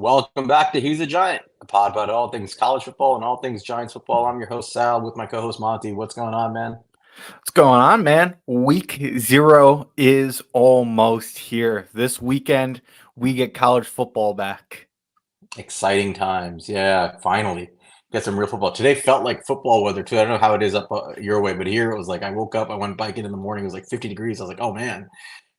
Welcome back to He's a Giant, a pod about all things college football and all things Giants football. I'm your host, Sal, with my co-host, Monty. What's going on, man? What's going on, man? Week 0 is almost here. This weekend, we get college football back. Exciting times. Yeah, finally. Get some real football. Today felt like football weather, too. I don't know how it is up your way, but here it was like I woke up, I went biking in the morning. It was like 50 degrees. I was like, oh, man,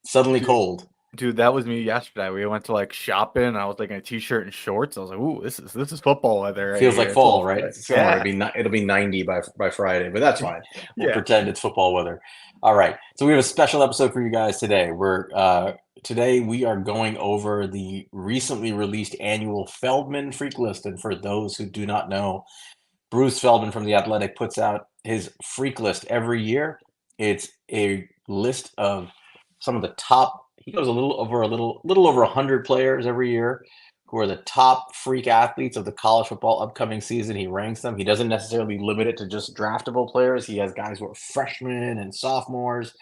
suddenly Dude, cold. dude, that was me yesterday. We went to shopping. I was in a t-shirt and shorts. I was like, "Ooh, this is football weather right Feels here. like It's a fall, little right? fit." It's similar. Yeah, It'll be 90 by Friday, but that's fine. We'll yeah. pretend it's football weather. All right. So we have a special episode for you guys today. Today we are going over the recently released annual Feldman Freak List. And for those who do not know, Bruce Feldman from The Athletic puts out his Freak List every year. It's a list of some of the top. He goes a little over 100 players every year who are the top freak athletes of the college football upcoming season. He ranks them. He doesn't necessarily limit it to just draftable players. He has guys who are freshmen and sophomores,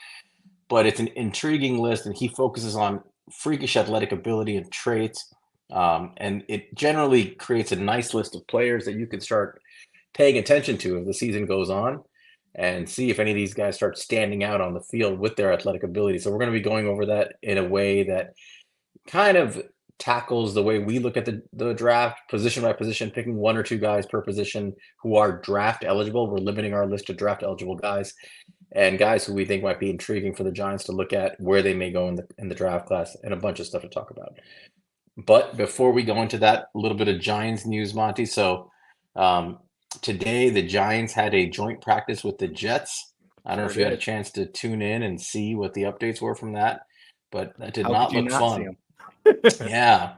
but it's an intriguing list, and he focuses on freakish athletic ability and traits. And it generally creates a nice list of players that you can start paying attention to as the season goes on and see if any of these guys start standing out on the field with their athletic ability. So we're going to be going over that in a way that kind of tackles the way we look at the draft position by position, picking one or two guys per position who are draft eligible. We're limiting our list to draft eligible guys and guys who we think might be intriguing for the Giants to look at, where they may go in the draft class, and a bunch of stuff to talk about. But before we go into that, a little bit of Giants news, Monty. So um, today the Giants had a joint practice with the Jets. I don't know Sure if you had a did. chance to tune in and see what the updates were from that, but that did How could not you look not see fun. him? Yeah,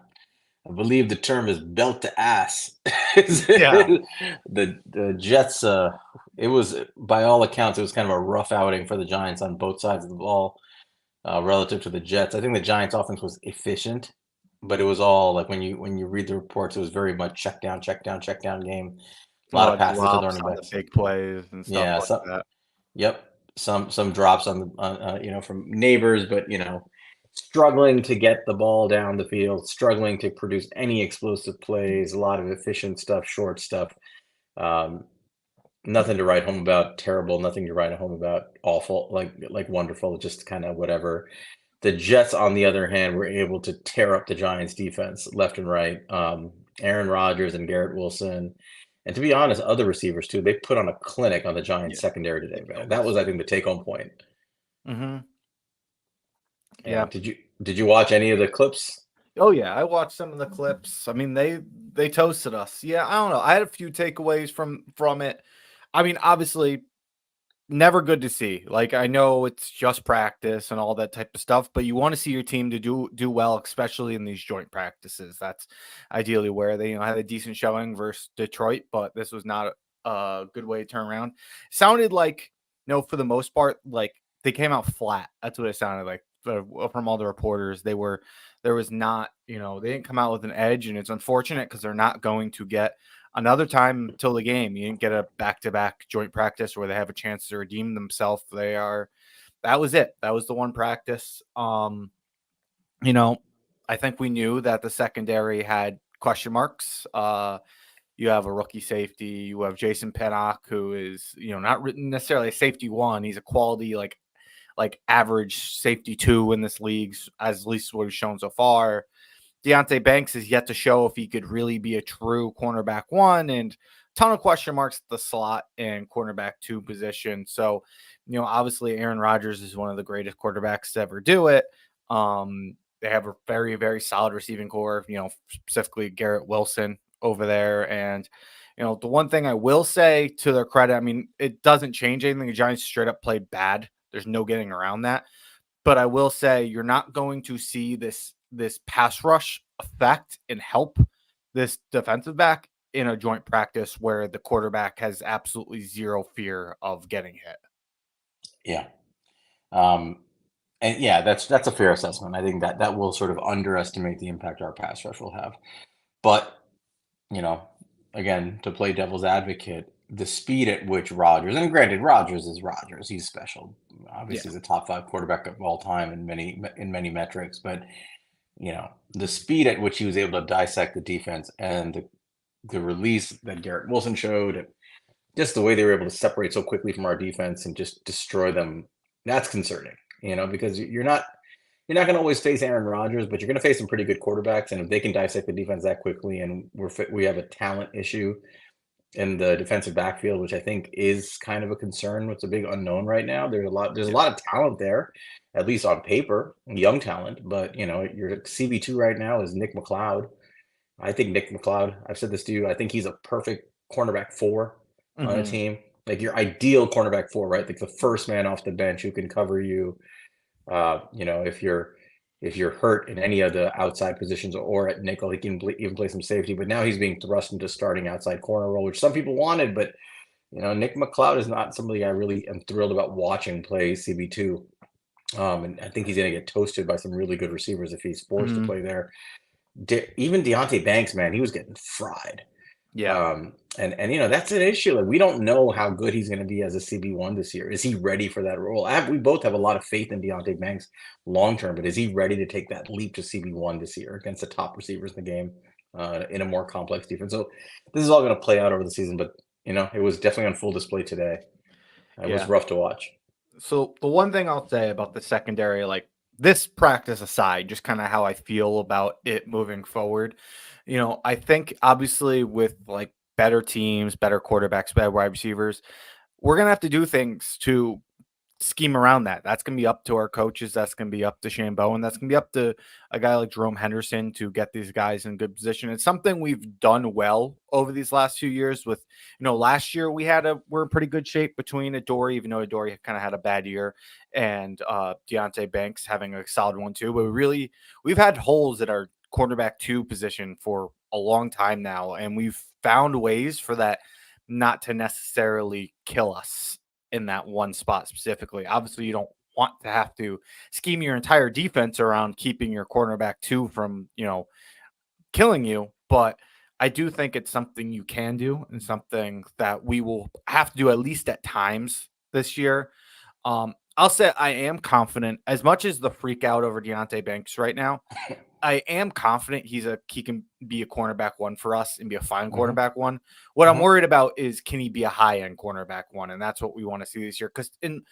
I believe the term is belt to ass. Yeah. The Jets, it was, by all accounts, it was kind of a rough outing for the Giants on both sides of the ball relative to the Jets. I think the Giants' offense was efficient, but it was all like when you read the reports, it was very much check down, check down, check down game. A A lot lot of of passes to the drops running on the backs. big plays and stuff Yeah, like so that. yep, some drops on the from neighbors, but struggling to get the ball down the field, struggling to produce any explosive plays, a lot of efficient stuff, short stuff. Um, Nothing to write home about. Terrible. Nothing to write home about. Awful. Like wonderful. Just kind of whatever. The Jets, on the other hand, were able to tear up the Giants' defense left and right. Aaron Rodgers and Garrett Wilson, and to be honest, other receivers too. They put on a clinic on the Giants' Yeah, secondary today, they man. That was, always I do. think, the take-home point. Mm-hmm. Yeah. Yeah. Did you watch any of the clips? Oh yeah, I watched some of the clips. I mean, they toasted us. Yeah, I don't know. I had a few takeaways from it. I mean, obviously, never good to see. Like, I know it's just practice and all that type of stuff, but you want to see your team to do well, especially in these joint practices. That's ideally where they had a decent showing versus Detroit, but this was not a good way to turn around. Sounded like for the most part, like they came out flat. That's what it sounded like from all the reporters. There was not they didn't come out with an edge, and it's unfortunate because they're not going to get another time till the game. You didn't get a back-to-back joint practice where they have a chance to redeem themselves. That was it. That was the one practice. You know, I think we knew that the secondary had question marks. You have a rookie safety. You have Jason Pinnock, who is, not written necessarily a safety one. He's a quality, like average safety two in this league, as at least what he's shown so far. Deonte Banks is yet to show if he could really be a true cornerback one, and ton of question marks at the slot and cornerback two position. So, obviously Aaron Rodgers is one of the greatest quarterbacks to ever do it. They have a very, very solid receiving core, specifically Garrett Wilson over there. And, the one thing I will say to their credit, I mean, it doesn't change anything. The Giants straight up played bad. There's no getting around that. But I will say you're not going to see this pass rush effect and help this defensive back in a joint practice where the quarterback has absolutely zero fear of getting hit. Yeah. Um, and yeah, that's a fair assessment. I think that will sort of underestimate the impact our pass rush will have. But, you know, again, to play devil's advocate, the speed at which Rodgers, and granted, Rodgers is Rodgers, he's special. Yeah. Obviously, he's a top five quarterback of all time in many metrics. But the speed at which he was able to dissect the defense and the release that Garrett Wilson showed, and just the way they were able to separate so quickly from our defense and just destroy them, that's concerning, because you're not going to always face Aaron Rodgers, but you're going to face some pretty good quarterbacks, and if they can dissect the defense that quickly, and we have a talent issue in the defensive backfield, which I think is kind of a concern. It's a big unknown right now. There's a Yeah. lot of talent there, at least on paper, young talent. But your CB2 right now is Nick McLeod. I think Nick McLeod. I've said this to you. I think he's a perfect cornerback four on a Hmm. team. Like your ideal cornerback four, right? Like the first man off the bench who can cover you. If you're hurt in any of the outside positions or at nickel, he can even play some safety. But now he's being thrust into starting outside corner role, which some people wanted. But Nick McLeod is not somebody I really am thrilled about watching play CB2. And I think he's going to get toasted by some really good receivers if he's forced to Hmm. play there. Even Deontay Banks, man, he was getting fried. Yeah. And that's an issue. Like we don't know how good he's going to be as a CB1 this year. Is he ready for that role? We both have a lot of faith in Deontay Banks long term, but is he ready to take that leap to CB1 this year against the top receivers in the game in a more complex defense? So this is all going to play out over the season, but it was definitely on full display today. It was Yeah. rough to watch. So the one thing I'll say about the secondary, like this practice aside, just kind of how I feel about it moving forward, I think obviously with like better teams, better quarterbacks, better wide receivers, we're gonna have to do things to scheme around that. That's going to be up to our coaches. That's going to be up to Shane Bowen. That's going to be up to a guy like Jerome Henderson to get these guys in good position. It's something we've done well over these last few years. With last year we're in pretty good shape between Adoree, even though Adoree kind of had a bad year, and Deontay Banks having a solid one too. But we've had holes at our cornerback two position for a long time now, and we've found ways for that not to necessarily kill us in that one spot specifically. Obviously, you don't want to have to scheme your entire defense around keeping your cornerback two from, killing you, but I do think it's something you can do and something that we will have to do at least at times this year. I'll say I am confident as much as the freak out over Deontay Banks right now. I am confident he can be a cornerback one for us and be a fine Hmm. cornerback one. What I'm Hmm. worried about is can he be a high end cornerback one, and that's what we want to see this year. Because in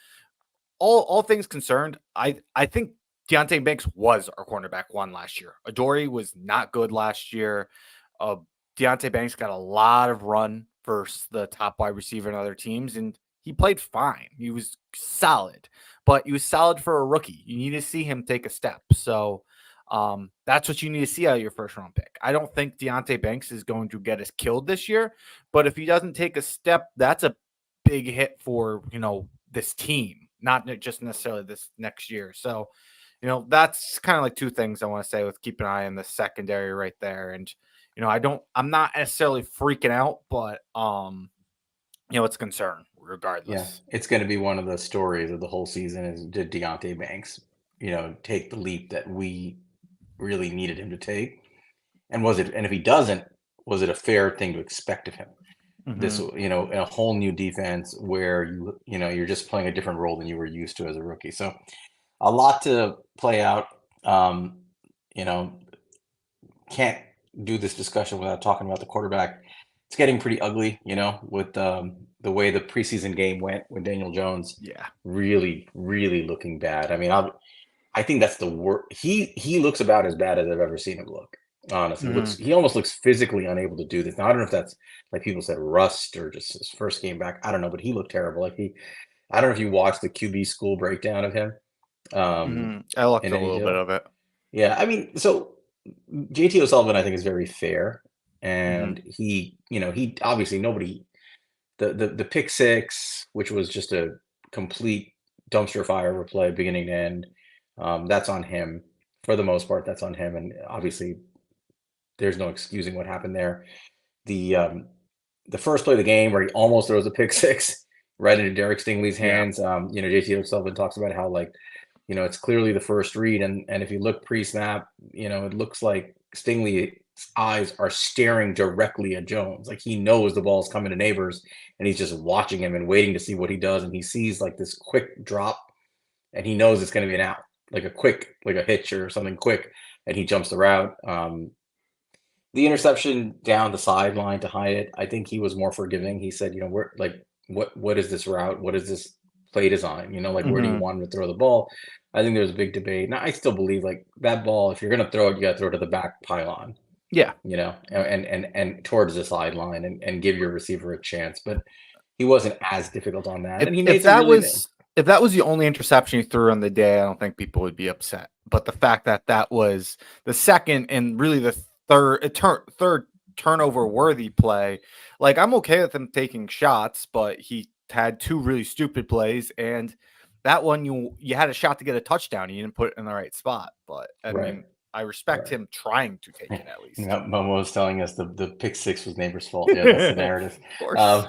all things concerned, I think Deontay Banks was our cornerback one last year. Adoree was not good last year. Uh, Deontay Banks got a lot of run versus the top wide receiver in other teams, and he played fine. He was solid, but he was solid for a rookie. You need to see him take a step. So that's what you need to see out of your first round pick. I don't think Deontay Banks is going to get us killed this year, but if he doesn't take a step, that's a big hit for this team, not just necessarily this next year. So that's kind of like two things I want to say with keep an eye on the secondary right there. And I'm not necessarily freaking out, but it's a concern Yeah, regardless. it's going to be one of the stories of the whole season is did Deontay Banks, take the leap that we really needed him to take? And if he doesn't, was it a fair thing to expect of him? This, Hmm. in a whole new defense where you're just playing a different role than you were used to as a rookie. So a lot to play out. You know, can't do this discussion without talking about the quarterback. It's getting pretty ugly, with the way the preseason game went with Daniel Jones Yeah. really, really looking bad. I mean, I think that's the worst. He looks about as bad as I've ever seen him look. Honestly, Hmm. he almost looks physically unable to do this. Now I don't know if that's like people said rust or just his first game back. I don't know, but he looked terrible. I don't know if you watched the QB school breakdown of him. Um, Hmm. I looked in a any little bit deal. of it. Yeah, I mean, so JT O'Sullivan I think is very fair, Hmm. and he obviously nobody the pick six, which was just a complete dumpster fire of a play beginning to end. That's on him for the most part. That's on him, and obviously there's no excusing what happened there. The um, the first play of the game where he almost throws a pick six right into Derek Stingley's Yeah. hands. JT O'Sullivan talks about how like it's clearly the first read, and if you look pre-snap, it looks like Stingley's eyes are staring directly at Jones, like he knows the ball's coming to Neighbors, and he's just watching him and waiting to see what he does, and he sees like this quick drop, and he knows it's going to be an out, like a quick, like a hitch or something quick. and he jumps the route. The interception down the sideline to Hyatt, I think he was more forgiving. He said, "We're like, what is this route? What is this play design? Like where do you Mhm. want him to throw the ball?" I think there's a big debate. Now I still believe like that ball, if you're gonna throw it, you gotta throw it to the back pylon, Yeah. and towards the sideline and give your receiver a chance. But he wasn't as difficult on that. If And he made if some that really was if that was the only interception he threw on the day, I don't think people would be upset. But the fact that that was the second and really the third turnover worthy play, like I'm okay with him taking shots, but he had two really stupid plays, and that one you had a shot to get a touchdown, you didn't put it in the right spot. But I right, mean, I respect right. him trying to take it at least. Momo was telling us the pick six was neighbor's fault. Yeah, that's the narrative. Of course. Um,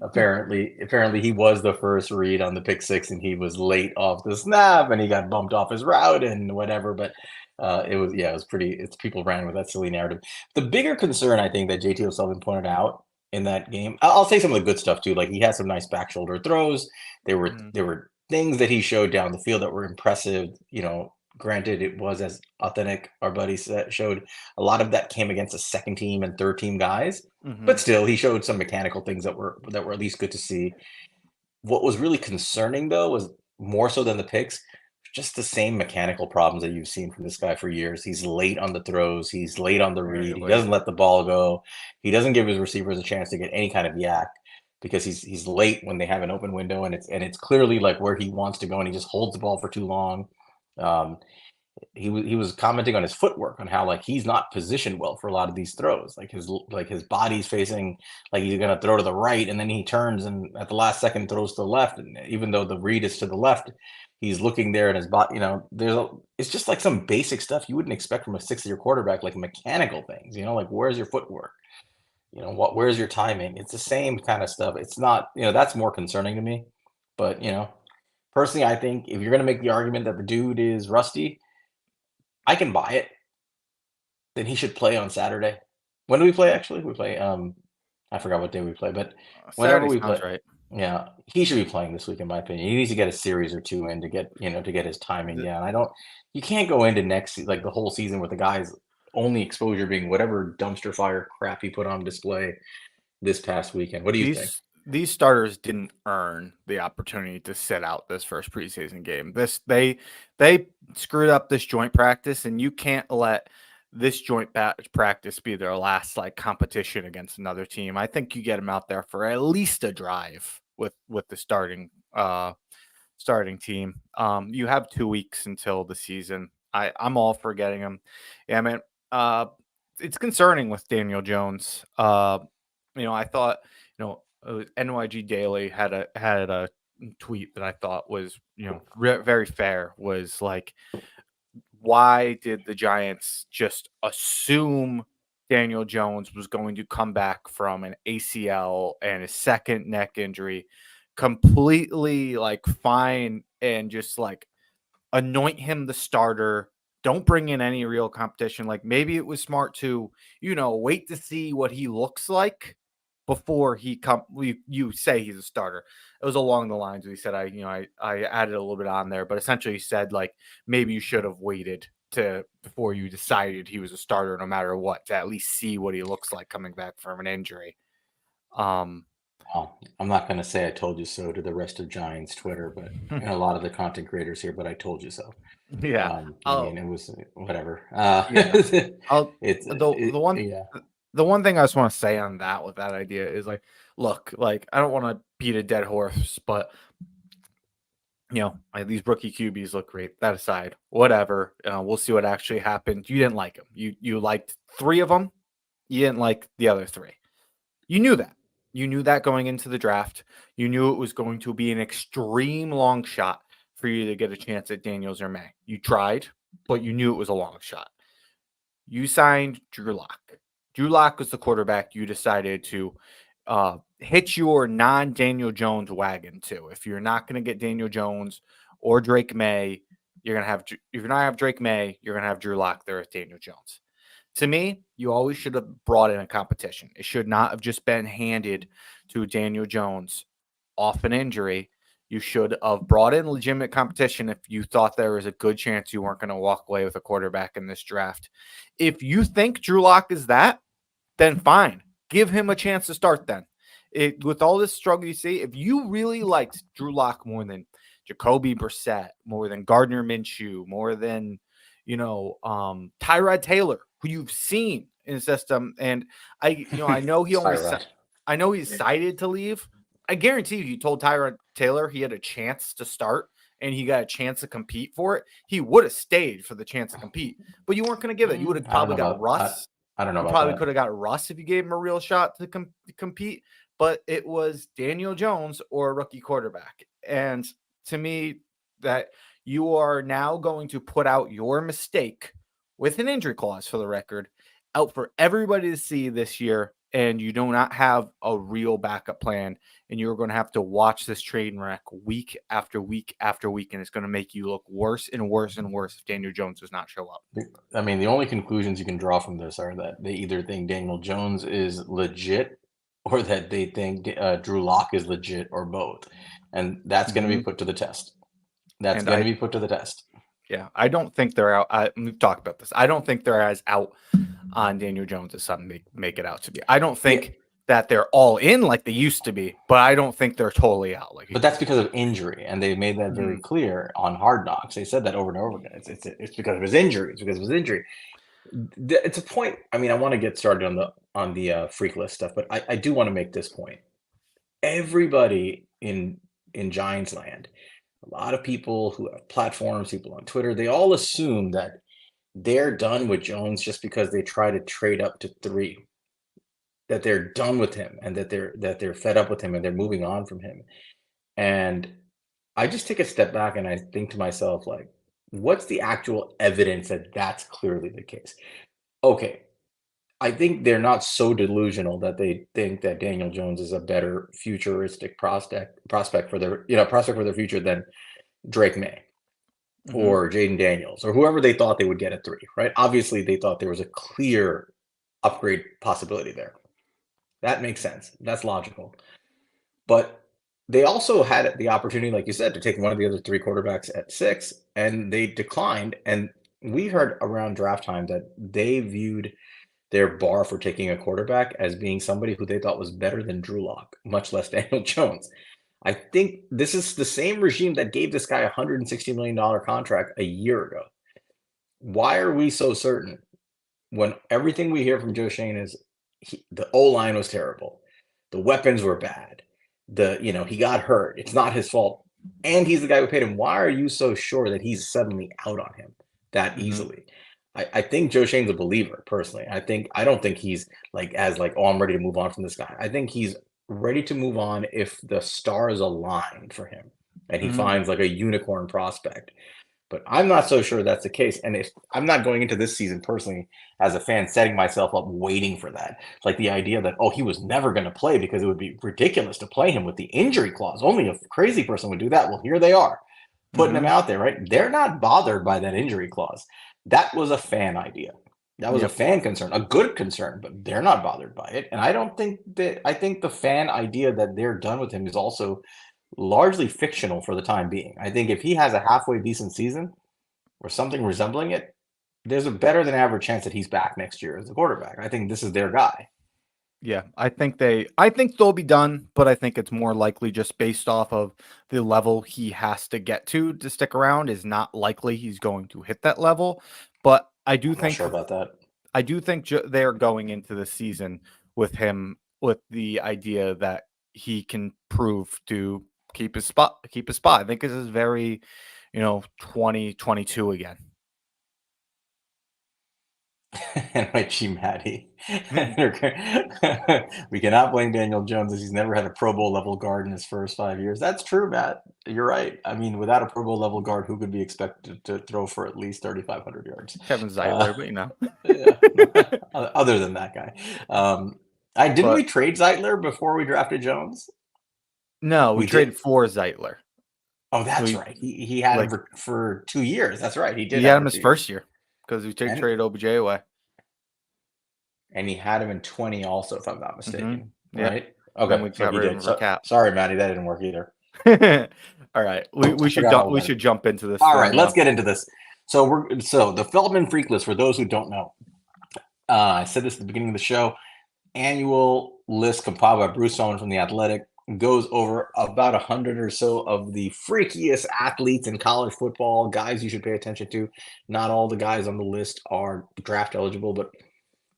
apparently he was the first read on the pick six, and he was late off the snap, and he got bumped off his route and whatever. But it was pretty. It's people ran with that silly narrative. The bigger concern, I think, that JT O'Sullivan pointed out in that game. I'll say some of the good stuff too. Like he had some nice back shoulder throws. Mhm. There were things that he showed down the field that were impressive. Granted, it was as authentic. Our buddy showed a lot of that came against the second team and third team guys, but Mhm. still, he showed some mechanical things that were at least good to see. What was really concerning though was more so than the picks, just the same mechanical problems that you've seen from this guy for years. He's late on the throws, he's late on the Very read, he late. doesn't let the ball go, he doesn't give his receivers a chance to get any kind of yak because he's late when they have an open window and it's clearly like where he wants to go and he just holds the ball for too long. Um, he was commenting on his footwork on how like he's not positioned well for a lot of these throws. Like his body's facing like he's gonna throw to the right, and then he turns and at the last second throws to the left. And even though the read is to the left, he's looking there and his body. It's just like some basic stuff you wouldn't expect from a 6 year quarterback, like mechanical things. Like where's your footwork? Where's your timing? It's the same kind of stuff. It's not. That's more concerning to me. But personally, I think if you're gonna make the argument that the dude is rusty, I can buy it. Then he should play on Saturday. When do we play actually? We play, I forgot what day we play, but whenever Saturday we play, sounds right. yeah, he should be playing this week in my opinion. He needs to get a series or 2 in to get his timing The down. You can't go into like the whole season with the guy's only exposure being whatever dumpster fire crap he put on display this past weekend. What do you think? these starters didn't earn the opportunity to sit out this first preseason game. They screwed up this joint practice, and you can't let this practice be their last like competition against another team. I think you get them out there for at least a drive with the starting team. You have 2 weeks until the season. I'm all for getting them. Yeah, man. Uh, it's concerning with Daniel Jones. I thought, NYG Daily had a tweet that I thought was, very fair. Was like, why did the Giants just assume Daniel Jones was going to come back from an ACL and a second neck injury completely like fine and just like anoint him the starter? Don't bring in any real competition. Like maybe it was smart to, wait to see what he looks like before you say he's a starter. It was along the lines where he said, I added a little bit on there, but essentially he said like maybe you should have waited to before you decided he was a starter no matter what, to at least see what he looks like coming back from an injury. Um Well, I'm not going to say I told you so to the rest of Giants Twitter, but and a lot of the content creators here, but I told you so. yeah. I mean, it was whatever. Yeah. I'll Yeah. the one thing I just want to say on that with that idea is like, look, like I don't want to beat a dead horse, but like, these rookie QBs look great. That aside, whatever. We'll see what actually happened. You didn't like them. You liked three of them. You didn't like the other three. You knew that. You knew that going into the draft. You knew it was going to be an extreme long shot for you to get a chance at Daniels or May. You tried, but you knew it was a long shot. You signed Drew Lock. Drew Lock was the quarterback you decided to hitch your non-Daniel Jones wagon to. If you're not going to get Daniel Jones or Drake May, you're gonna have if you're not have Drake May, you're gonna have Drew Lock there with Daniel Jones. To me, you always should have brought in a competition. It should not have just been handed to Daniel Jones off an injury. You should have brought in legitimate competition if you thought there was a good chance you weren't going to walk away with a quarterback in this draft. If you think Drew Lock is that, then fine. Give him a chance to start then. With all this struggle you see, if you really liked Drew Lock more than Jacoby Brissett, more than Gardner Minshew, more than, Tyrod Taylor, who you've seen in the system, and I know he only Tyrod. I know he's cited to leave. I guarantee you told Tyrod Taylor he had a chance to start and he got a chance to compete for it, he would have stayed for the chance to compete. But you weren't going to give it. You would have I don't know probably got about Russ. I don't know You about probably that. could have got Russ if you gave him a real shot to compete. But it was Daniel Jones or a rookie quarterback. And to me, that you are now going to put out your mistake with an injury clause, for the record, out for everybody to see this year, and you do not have a real backup plan, and you're going to have to watch this train wreck week after week after week, and it's going to make you look worse and worse and worse if Daniel Jones does not show up. I mean, the only conclusions you can draw from this are that they either think Daniel Jones is legit or that they think Drew Lock is legit, or both. And that's going to be put to the test. That's going to be put to the test. Yeah, I don't think they're out. We've talked about this. I don't think they're as out on Daniel Jones as some make it out to be. I don't think that they're all in like they used to be, but I don't think they're totally out. But that's because of injury, and they made that very clear on Hard Knocks. They said that over and over again. It's because of his injury. It's because of his injury. It's a point. I mean, I want to get started on the freak list stuff, but I do want to make this point. Everybody in Giants land, a lot of people who have platforms, people on Twitter, they all assume that they're done with Jones just because they try to trade up to 3. That they're done with him and that they're fed up with him and they're moving on from him. And I just take a step back and I think to myself, like, what's the actual evidence that that's clearly the case? Okay, I think they're not so delusional that they think that Daniel Jones is a better futuristic prospect for their future than Drake May or Jaden Daniels or whoever they thought they would get at 3, right? Obviously, they thought there was a clear upgrade possibility there. That makes sense. That's logical. But they also had the opportunity, like you said, to take one of the other 3 quarterbacks at 6, and they declined. And we heard around draft time that they viewed their bar for taking a quarterback as being somebody who they thought was better than Drew Lock, much less Daniel Jones. I think this is the same regime that gave this guy a $160 million contract a year ago. Why are we so certain when everything we hear from Joe Schoen is the O-line was terrible, the weapons were bad, he got hurt, it's not his fault, and he's the guy who paid him? Why are you so sure that he's suddenly out on him that easily? I think Joe Schoen's a believer, personally. I don't think he's oh, I'm ready to move on from this guy. I think he's ready to move on if the stars align for him and he finds like a unicorn prospect. But I'm not so sure that's the case. And if I'm not going into this season personally as a fan, setting myself up waiting for that. Like the idea that, oh, he was never going to play because it would be ridiculous to play him with the injury clause. Only a crazy person would do that. Well, here they are putting him out there, right? They're not bothered by that injury clause. That was a fan idea. That was a fan concern, a good concern, but they're not bothered by it. And I think the fan idea that they're done with him is also largely fictional for the time being. I think if he has a halfway decent season or something resembling it, there's a better than average chance that he's back next year as a quarterback. I think this is their guy. Yeah, I think they'll be done, but I think it's more likely just based off of the level he has to get to stick around is not likely he's going to hit that level. But I do I'm think not sure about that. I do think they're going into the season with him with the idea that he can prove to keep his spot. I think this is very, 2022 again. And my G Matty. We cannot blame Daniel Jones as he's never had a Pro Bowl level guard in his first 5 years. That's true, Matt. You're right. I mean, without a Pro Bowl level guard, who could be expected to throw for at least 3,500 yards? Kevin Zeitler, but Yeah. Other than that guy. Didn't we trade Zeitler before we drafted Jones? No, we traded for Zeitler. Oh, that's right. He had him for 2 years. That's right. He did. He had him his first year because we traded OBJ away. And he had him in 20 also, if I'm not mistaken. Yeah. Right? Okay. Then we got rid of him for cap. Sorry, Matty, that didn't work either. All right, I forgot all we about it. should jump into this All thing right, let's now. get into this. So the Feldman Freak List, for those who don't know, I said this at the beginning of the show. Annual list compiled by Bruce Feldman from the Athletic goes over about 100 or so of the freakiest athletes in college football, guys you should pay attention to. Not all the guys on the list are draft eligible, but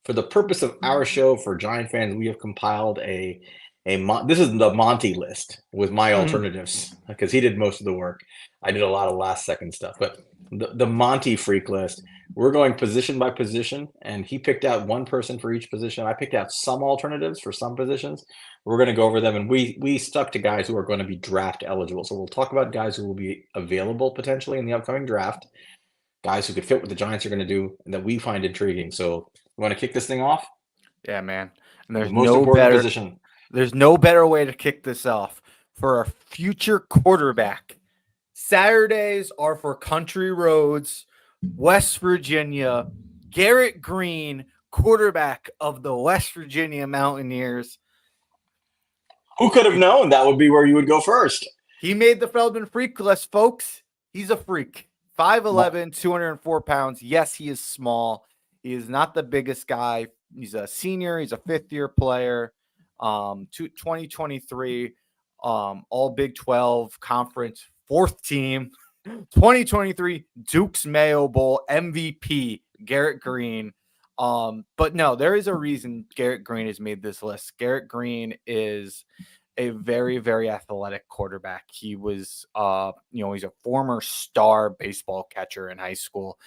for the purpose of our show for Giant fans, we have compiled this is the Monty list with my alternatives because he did most of the work. I did a lot of last second stuff, but the Monty freak list, we're going position by position, and he picked out one person for each position. I picked out some alternatives for some positions. We're going to go over them, and we stuck to guys who are going to be draft eligible. So we'll talk about guys who will be available potentially in the upcoming draft, guys who could fit what the Giants are going to do, and that we find intriguing. So you want to kick this thing off? Yeah, man. And The most important position. there's no better way to kick this off for a future quarterback. Saturdays are for country roads, West Virginia. Garrett Green, quarterback of the West Virginia Mountaineers. Who could have known that would be where you would go first? He made the Feldman Freak List, folks. He's a freak. 5'11, 204 pounds. Yes, he is small. He is not the biggest guy. He's a senior. He's a fifth-year player. 2023 All Big 12 Conference, fourth team. 2023 Duke's Mayo Bowl MVP, Garrett Green. But no, there is a reason Garrett Green has made this list. Garrett Green is a very, very athletic quarterback. He was, he's a former star baseball catcher in high school.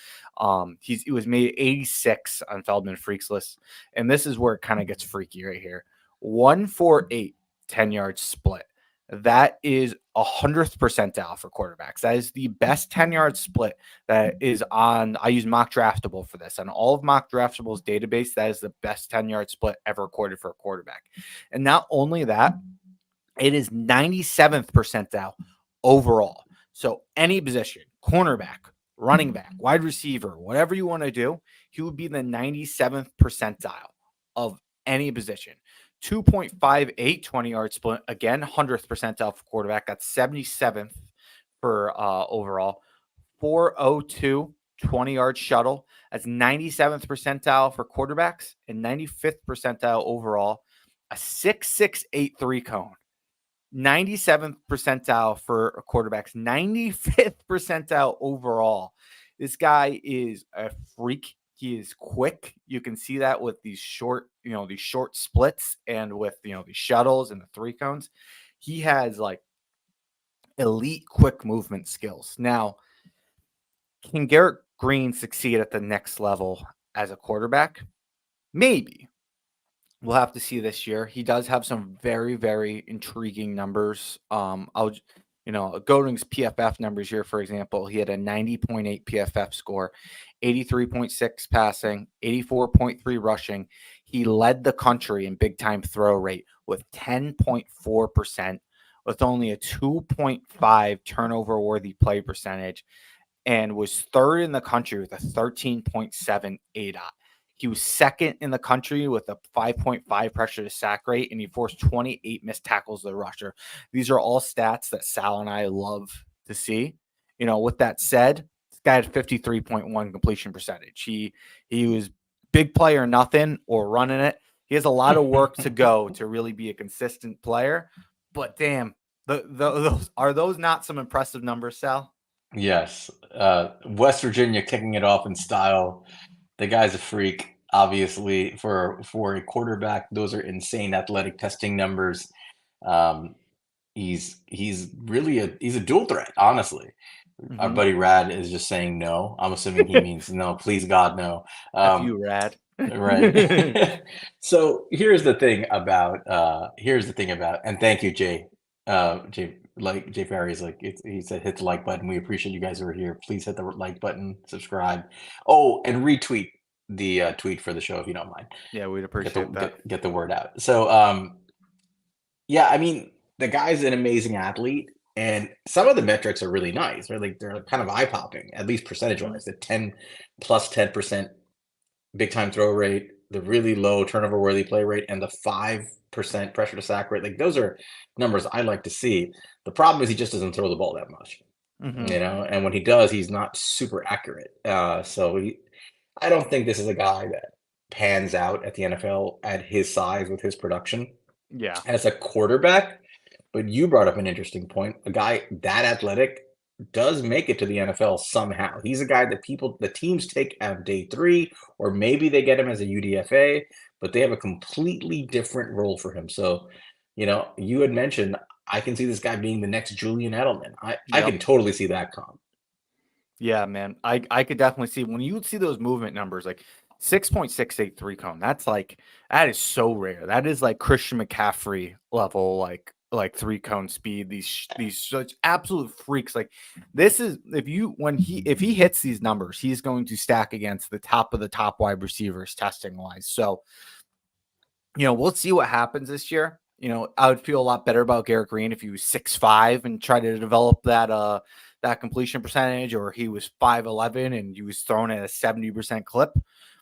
He was made 86 on Feldman Freaks List. And this is where it kind of gets freaky right here. 148, 10-yard split. That is 100th percentile for quarterbacks. That is the best 10-yard split that is on. I use Mock Draftable for this. On all of Mock Draftable's database, that is the best 10-yard split ever recorded for a quarterback. And not only that, it is 97th percentile overall. So any position, cornerback, running back, wide receiver, whatever you want to do, he would be the 97th percentile of any position. 2.58 20-yard split. Again, 100th percentile for quarterback. That's 77th for overall. 402 20-yard shuttle. That's 97th percentile for quarterbacks and 95th percentile overall. A 6.683 3-cone. 97th percentile for quarterbacks, 95th percentile overall. This guy is a freak. He is quick. You can see that with these short splits and with, these shuttles and the 3-cones. He has like elite quick movement skills. Now, can Garrett Green succeed at the next level as a quarterback? Maybe. We'll have to see this year. He does have some very, very intriguing numbers. Go to his PFF numbers here, for example. He had a 90.8 PFF score, 83.6 passing, 84.3 rushing. He led the country in big time throw rate with 10.4%, with only a 2.5 turnover worthy play percentage, and was third in the country with a 13.7 ADOT. He was second in the country with a 5.5 pressure to sack rate, and he forced 28 missed tackles to the rusher. These are all stats that Sal and I love to see. With that said, this guy had 53.1 completion percentage. He was big play or nothing or running it. He has a lot of work to go to really be a consistent player. But damn, those not some impressive numbers, Sal? Yes. West Virginia kicking it off in style. The guy's a freak, obviously, for a quarterback. Those are insane athletic testing numbers. He's a dual threat, honestly. Our buddy Rad is just saying no. I'm assuming he means no, please God, no. F you, Rad. Right. So here's the thing about, and thank you, Jay. Jay Ferry's he said hit the like button. We appreciate you guys who are here. Please hit the like button, subscribe. Oh, and retweet the tweet for the show if you don't mind. Yeah, we'd appreciate that. Get the word out. So yeah, I mean, the guy's an amazing athlete, and some of the metrics are really nice, right? Like they're kind of eye popping, at least percentage wise. The 10 plus 10% big time throw rate, the really low turnover worthy play rate and the 5% pressure to sack rate. Like those are numbers I like to see. The problem is he just doesn't throw the ball that much, Hmm. you know, and when he does, he's not super accurate. I don't think this is a guy that pans out at the NFL at his size with his production Yeah. as a quarterback. But you brought up an interesting point. A guy that athletic does make it to the NFL somehow. He's a guy that the teams take at day three, or maybe they get him as a UDFA, but they have a completely different role for him. So, you had mentioned I can see this guy being the next Julian Edelman. I Yep. can totally see that comp. Yeah, man. I could definitely see when you see those movement numbers like 6.683 cone. That is so rare. That is like Christian McCaffrey level like 3 cone speed. These such absolute freaks. Like this is if he hits these numbers, he's going to stack against the top wide receivers testing wise. So, we'll see what happens this year. I would feel a lot better about Garrett Green if he was 6'5" and try to develop that completion percentage, or he was 5'11" and he was thrown at a 70% clip.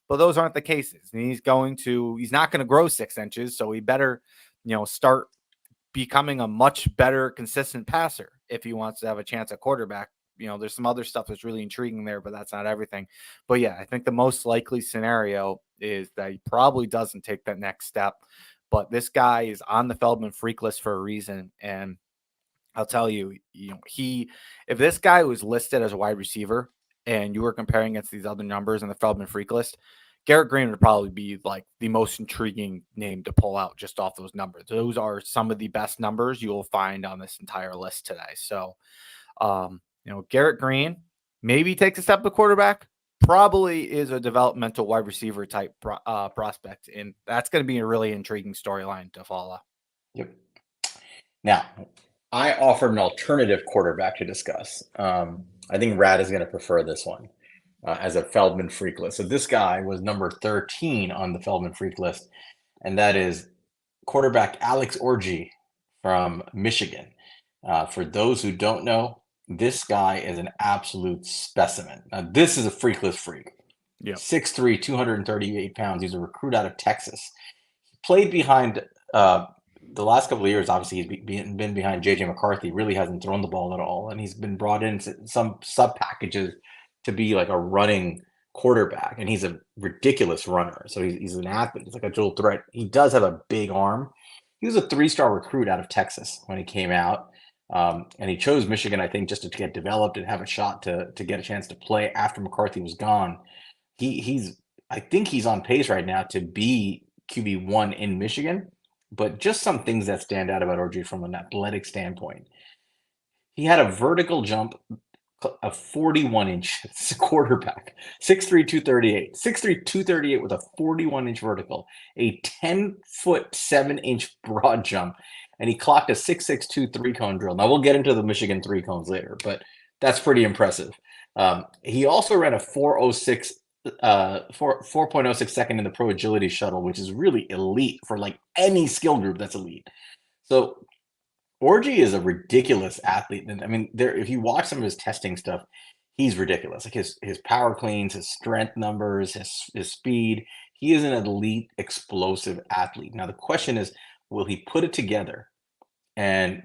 But those aren't the cases. And he's not going to grow 6 inches. So he better, start becoming a much better consistent passer if he wants to have a chance at quarterback. There's some other stuff that's really intriguing there, but that's not everything. But yeah, I think the most likely scenario is that he probably doesn't take that next step. But this guy is on the Feldman Freak List for a reason. And I'll tell you, if this guy was listed as a wide receiver and you were comparing against these other numbers in the Feldman Freak List, Garrett Green would probably be like the most intriguing name to pull out just off those numbers. Those are some of the best numbers you will find on this entire list today. So, Garrett Green maybe takes a step to quarterback, probably is a developmental wide receiver type prospect. And that's going to be a really intriguing storyline to follow. Yep. Now, I offered an alternative quarterback to discuss. I think Rad is going to prefer this one as a Feldman Freak List. So this guy was number 13 on the Feldman Freak List, and that is quarterback Alex Orji from Michigan. For those who don't know, this guy is an absolute specimen. Now, this is a freak list freak. Yep. 6'3", 238 pounds. He's a recruit out of Texas. He played behind the last couple of years. Obviously, he's been behind J.J. McCarthy. Really hasn't thrown the ball at all, and he's been brought in some sub packages to be like a running quarterback, and he's a ridiculous runner. So he's an athlete. He's like a dual threat. He does have a big arm. He was a 3-star recruit out of Texas when he came out, and he chose Michigan, I think, just to get developed and have a shot to get a chance to play after McCarthy was gone. I think he's on pace right now to be QB1 in Michigan, but just some things that stand out about OG from an athletic standpoint. He had a vertical jump of 41 inches, quarterback, 6'3", 238. 6'3", 238 with a 41-inch vertical, a 10-foot, 7-inch broad jump, and he clocked a 6'6", 3-cone drill. Now, we'll get into the Michigan 3 cones later, but that's pretty impressive. He also ran a 4.06 second in the pro agility shuttle, which is really elite for like any skill group that's elite. So Orgy is a ridiculous athlete. And I mean, if you watch some of his testing stuff, he's ridiculous. Like his power cleans, his strength numbers, his speed. He is an elite, explosive athlete. Now the question is, will he put it together? And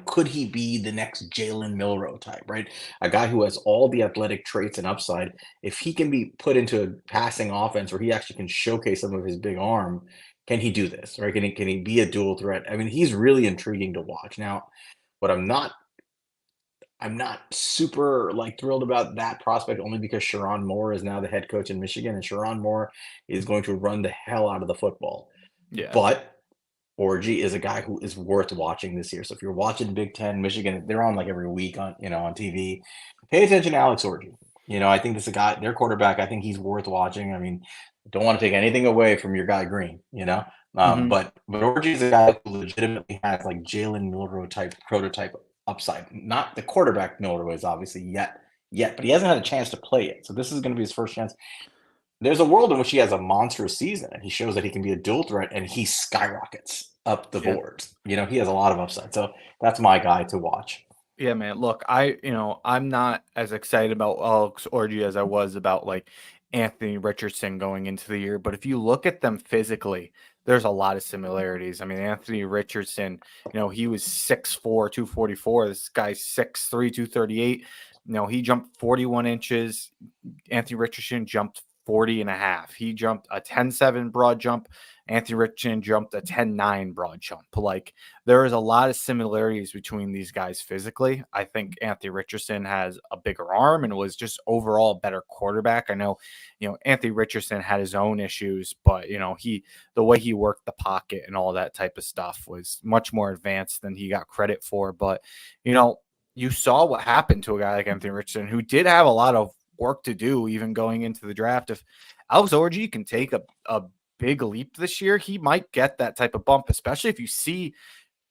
could he be the next Jalen Milroe type, right? A guy who has all the athletic traits and upside. If he can be put into a passing offense where he actually can showcase some of his big arm, can he do this, right? Can he be a dual threat? I mean, he's really intriguing to watch. Now, what I'm not super like thrilled about that prospect only because Sharon Moore is now the head coach in Michigan, and Sharon Moore is going to run the hell out of the football. Yeah. But Orgy is a guy who is worth watching this year. So if you're watching Big Ten, Michigan, they're on like every week on TV. Pay attention to Alex Orgy. I think this is a guy, their quarterback. I think he's worth watching. I mean, don't want to take anything away from your guy Green. But Orgy is a guy who legitimately has like Jalen Milroe type prototype upside. Not the quarterback Milroe is obviously yet, but he hasn't had a chance to play it. So this is going to be his first chance. There's a world in which he has a monstrous season and he shows that he can be a dual threat and he skyrockets up the boards. He has a lot of upside. So that's my guy to watch. Yeah, man. Look, I'm not as excited about Alex Orgy as I was about like Anthony Richardson going into the year. But if you look at them physically, there's a lot of similarities. I mean, Anthony Richardson, he was 6'4", 244. This guy's 6'3", 238. He jumped 41 inches. Anthony Richardson jumped 40 and a half. He jumped a 10-7 broad jump. Anthony Richardson jumped a 10-9 broad jump. Like, there is a lot of similarities between these guys physically. I think Anthony Richardson has a bigger arm and was just overall a better quarterback. I know, Anthony Richardson had his own issues, but the way he worked the pocket and all that type of stuff was much more advanced than he got credit for. But, you saw what happened to a guy like Anthony Richardson, who did have a lot of work to do even going into the draft. If Alex Orji can take a big leap this year, he might get that type of bump, especially if you see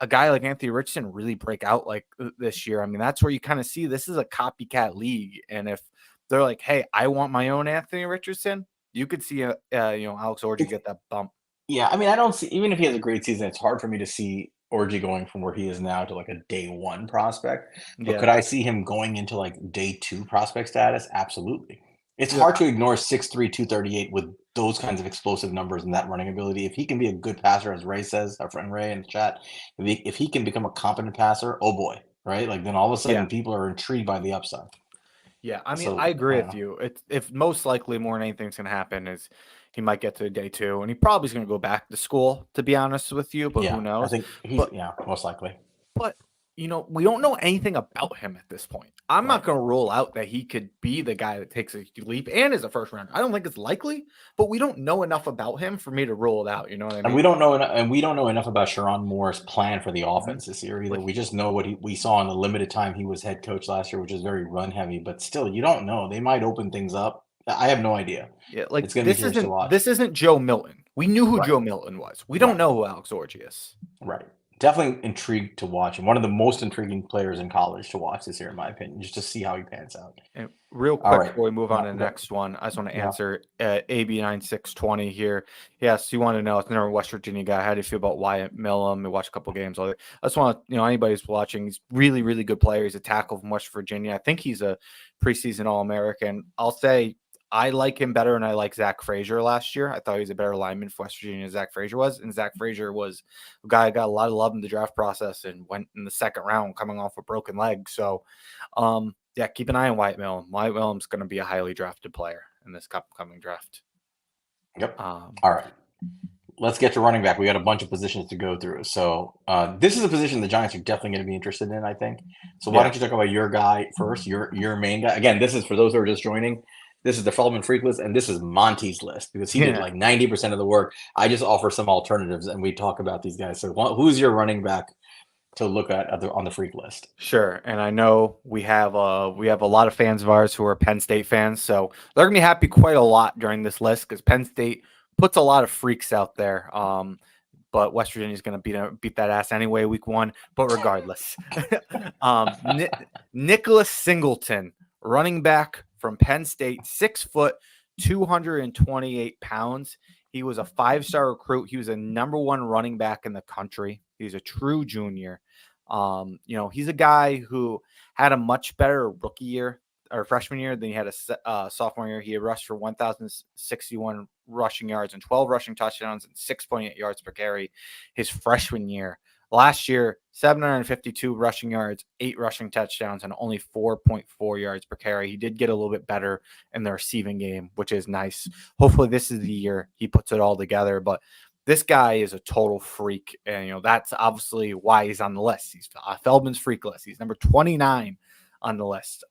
a guy like Anthony Richardson really break out like this year. I mean, that's where you kind of see this is a copycat league. And if they're like, hey, I want my own Anthony Richardson, you could see Alex Orji get that bump. Yeah, I mean, I don't see, even if he has a great season, it's hard for me to see Orgy going from where he is now to like a day one prospect. But Yeah. could I see him going into like day two prospect status? Absolutely. It's Yeah. hard to ignore 6'3", 238 with those kinds of explosive numbers and that running ability. If he can be a good passer, as Ray says, our friend Ray in the chat, if he can become a competent passer, oh boy, right? Like then all of a Yeah. sudden people are intrigued by the upside. Yeah, I mean, I So I agree don't with know. you. It's if most likely more than anything's gonna happen is he might get to day two, and he probably is gonna go back to school, to be honest with you, but who Yeah, I knows? think he's But yeah, most likely. but we don't know anything about him at this point. I'm not Right. gonna rule out that he could be the guy that takes a leap and is a first rounder. I don't think it's likely, but we don't know enough about him for me to rule it out. You know what I And mean? we don't know enough about Sharon Moore's plan for the Mhm. offense this year either. Like, We just know what we saw in the limited time he was head coach last year, which is very run heavy. But still, you don't know. They might open things up. I have no idea. yeah, like It's going to be curious to watch. this isn't Joe Milton. We knew who Right, Joe Milton was. We don't right, know who Alex Orji is. right. Definitely intrigued to watch him. One of the most intriguing players in college to watch this year, in my opinion, just to see how he pans out. And real All quick right. before we move on Yeah. to the Go. next one, I just want to Yeah. answer AB9620 here. Yes, you want to know, it's another West Virginia guy. How do you feel about Wyatt Millum? We watched a couple games. I just want to, anybody's watching, he's really, really good player. He's a tackle from West Virginia. I think he's a preseason All-American. I'll say I like him better than I like Zach Frazier last year. I thought he was a better lineman for West Virginia than Zach Frazier was. And Zach Frazier was a guy who got a lot of love in the draft process and went in the second round coming off a broken leg. So, yeah, keep an eye on Wyatt Millum. Wyatt Millum's going to be a highly drafted player in this upcoming draft. Yep. Um, All right. Let's get to running back. We got a bunch of positions to go through. So this is a position the Giants are definitely going to be interested in, I think. So why yeah, don't you talk about your guy first, your main guy? Again, this is for those who are just joining. This is the Feldman Freak List, and this is Monty's list because he did yeah, like 90% of the work. I just offer some alternatives, and we talk about these guys. So who's your running back to look at on the Freak List? sure. And I know we have a lot of fans of ours who are Penn State fans, so they're going to be happy quite a lot during this list because Penn State puts a lot of freaks out there. But West Virginia is going to beat that ass anyway, week one. But regardless, Nicholas Singleton, running back from Penn State, 6 foot, 228 pounds. He was a 5-star recruit. He was a number one running back in the country. He's a true junior. He's a guy who had a much better rookie year or freshman year than he had a sophomore year. He rushed for 1,061 rushing yards and 12 rushing touchdowns and 6.8 yards per carry his freshman year. Last year, 752 rushing yards, 8 rushing touchdowns, and only 4.4 yards per carry. He did get a little bit better in the receiving game, which is nice. Hopefully this is the year he puts it all together. But this guy is a total freak. And, that's obviously why he's on the list. He's Feldman's Freak List. He's number 29 on the list.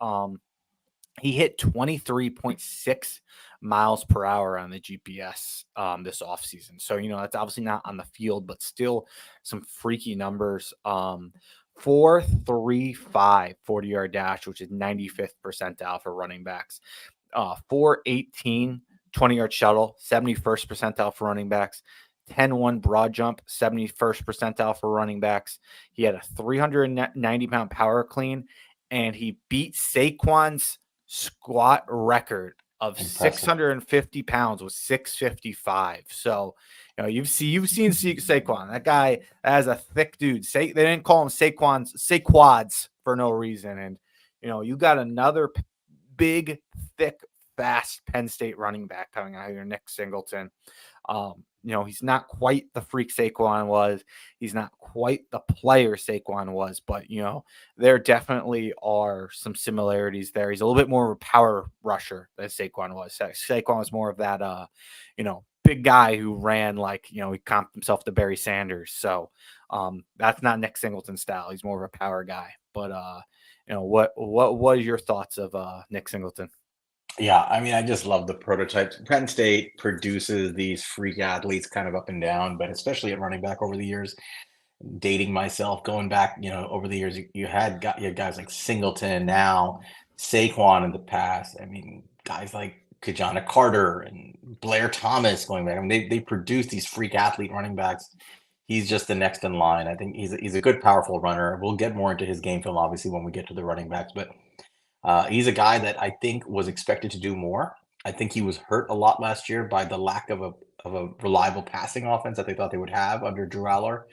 He hit 23.6 miles per hour on the GPS this offseason. So, that's obviously not on the field, but still some freaky numbers. 4.35 40-yard dash, which is 95th percentile for running backs. 4.18 20-yard shuttle, 71st percentile for running backs. 10-1 broad jump, 71st percentile for running backs. He had a 390-pound power clean, and he beat Saquon's squat record of Impressive. 650 pounds with 655. So, you've seen Saquon. That guy has a thick dude. They didn't call him Saquads for no reason. And you got another big, thick, fast Penn State running back coming out here, Nick Singleton. He's not quite the freak Saquon was. He's not quite the player Saquon was, but there definitely are some similarities there. He's a little bit more of a power rusher than Saquon was. Saquon was more of that big guy who ran like, he comped himself to Barry Sanders. So that's not Nick Singleton's style. He's more of a power guy. But what was your thoughts of Nick Singleton? Yeah, I mean, I just love the prototypes. Penn State produces these freak athletes kind of up and down, but especially at running back over the years. Dating myself, going back, over the years, you had guys like Singleton, now Saquon in the past. I mean, guys like Kajana Carter and Blair Thomas going back. I mean, they produce these freak athlete running backs. He's just the next in line. I think he's a good, powerful runner. We'll get more into his game film, obviously, when we get to the running backs, but he's a guy that I think was expected to do more. I think he was hurt a lot last year by the lack of a reliable passing offense that they thought they would have under Drew Aller.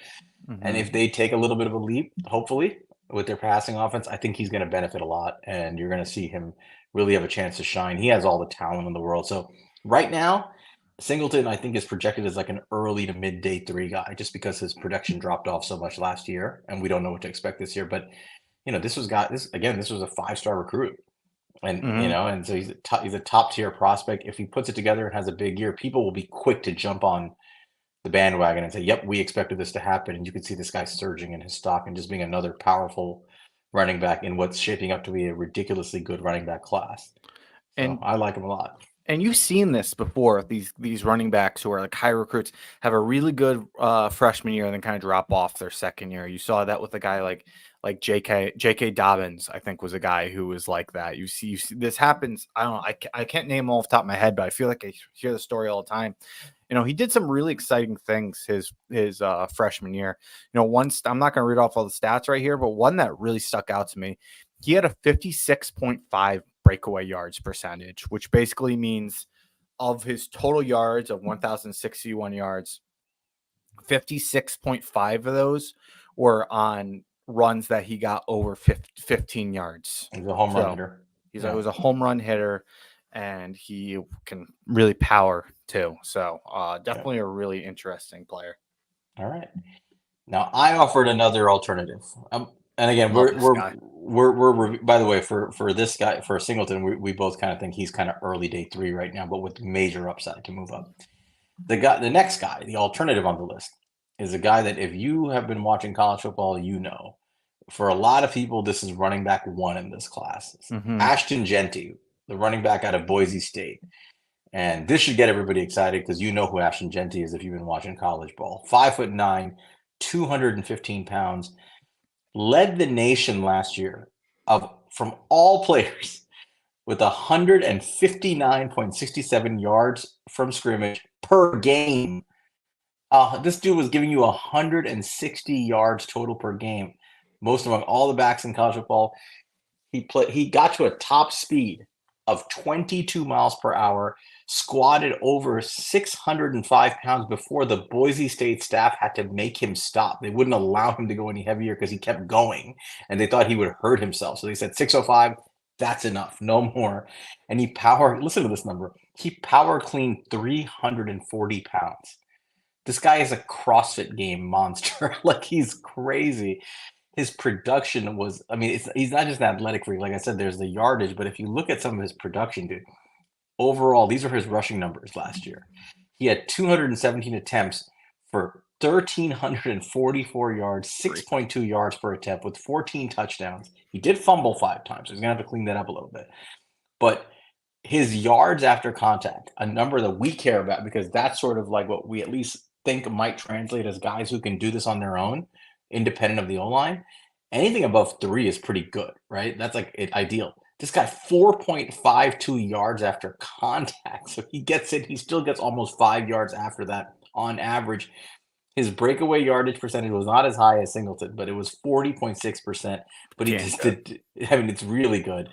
And if they take a little bit of a leap, hopefully, with their passing offense, I think he's going to benefit a lot, and you're going to see him really have a chance to shine. He has all the talent in the world. So right now, Singleton, I think, is projected as like an early to mid day 3 guy, just because his production dropped off so much last year, and we don't know what to expect this year. But this was a 5-star recruit, and Mm-hmm. and so he's a top tier prospect. If he puts it together and has a big year, people will be quick to jump on the bandwagon and say, "Yep, we expected this to happen." And you can see this guy surging in his stock and just being another powerful running back in what's shaping up to be a ridiculously good running back class. So And I like him a lot. you've seen this before. These running backs who are like high recruits have a really good freshman year and then kind of drop off their second year. You saw that with a guy like J.K. Dobbins. I think was a guy who was like that. You see this happens. I don't know. I can't name them off the top of my head, but I feel like I hear the story all the time. He did some really exciting things his freshman year. Once I'm not going to read off all the stats right here, but one that really stuck out to me, he had a 56.5 breakaway yards percentage, which basically means of his total yards of 1,061 yards, 56.5 of those were on runs that he got over 15 yards. He's a home run So hitter. he Yeah. was a home run hitter, and he can really power too. So definitely a really interesting player. All right. Now I offered another alternative. And again, Love this guy. we're by the way, for this guy, for Singleton, we both kind of think he's kind of early day 3 right now, but with major upside to move up. The next guy, the alternative on the list, is a guy that if you have been watching college football, for a lot of people, this is running back 1 in this class. Mm-hmm. Ashton Genty, the running back out of Boise State. And this should get everybody excited because you know who Ashton Genty is if you've been watching college ball. 5'9", 215 pounds, led the nation last year from all players with 159.67 yards from scrimmage per game. This dude was giving you 160 yards total per game, most among all the backs in college football. He got to a top speed of 22 miles per hour, squatted over 605 pounds before the Boise State staff had to make him stop. They wouldn't allow him to go any heavier because he kept going, and they thought he would hurt himself. So they said 605, that's enough, no more. And listen to this number, he power cleaned 340 pounds. This guy is a CrossFit game monster. Like, he's crazy. His production was, I mean, he's not just an athletic freak. Like I said, there's the yardage, but if you look at some of his production, dude, overall, these are his rushing numbers last year. He had 217 attempts for 1,344 yards, 6.2 yards per attempt with 14 touchdowns. He did fumble 5 times, so he's going to have to clean that up a little bit. But his yards after contact, a number that we care about because that's sort of like what we at least think might translate as guys who can do this on their own, independent of the O-line. Anything above 3 is pretty good, right? That's like ideal. This guy 4.52 yards after contact. So he gets it. He still gets almost 5 yards after that on average. His breakaway yardage percentage was not as high as Singleton, but it was 40.6%. But he just did. I mean, it's really good.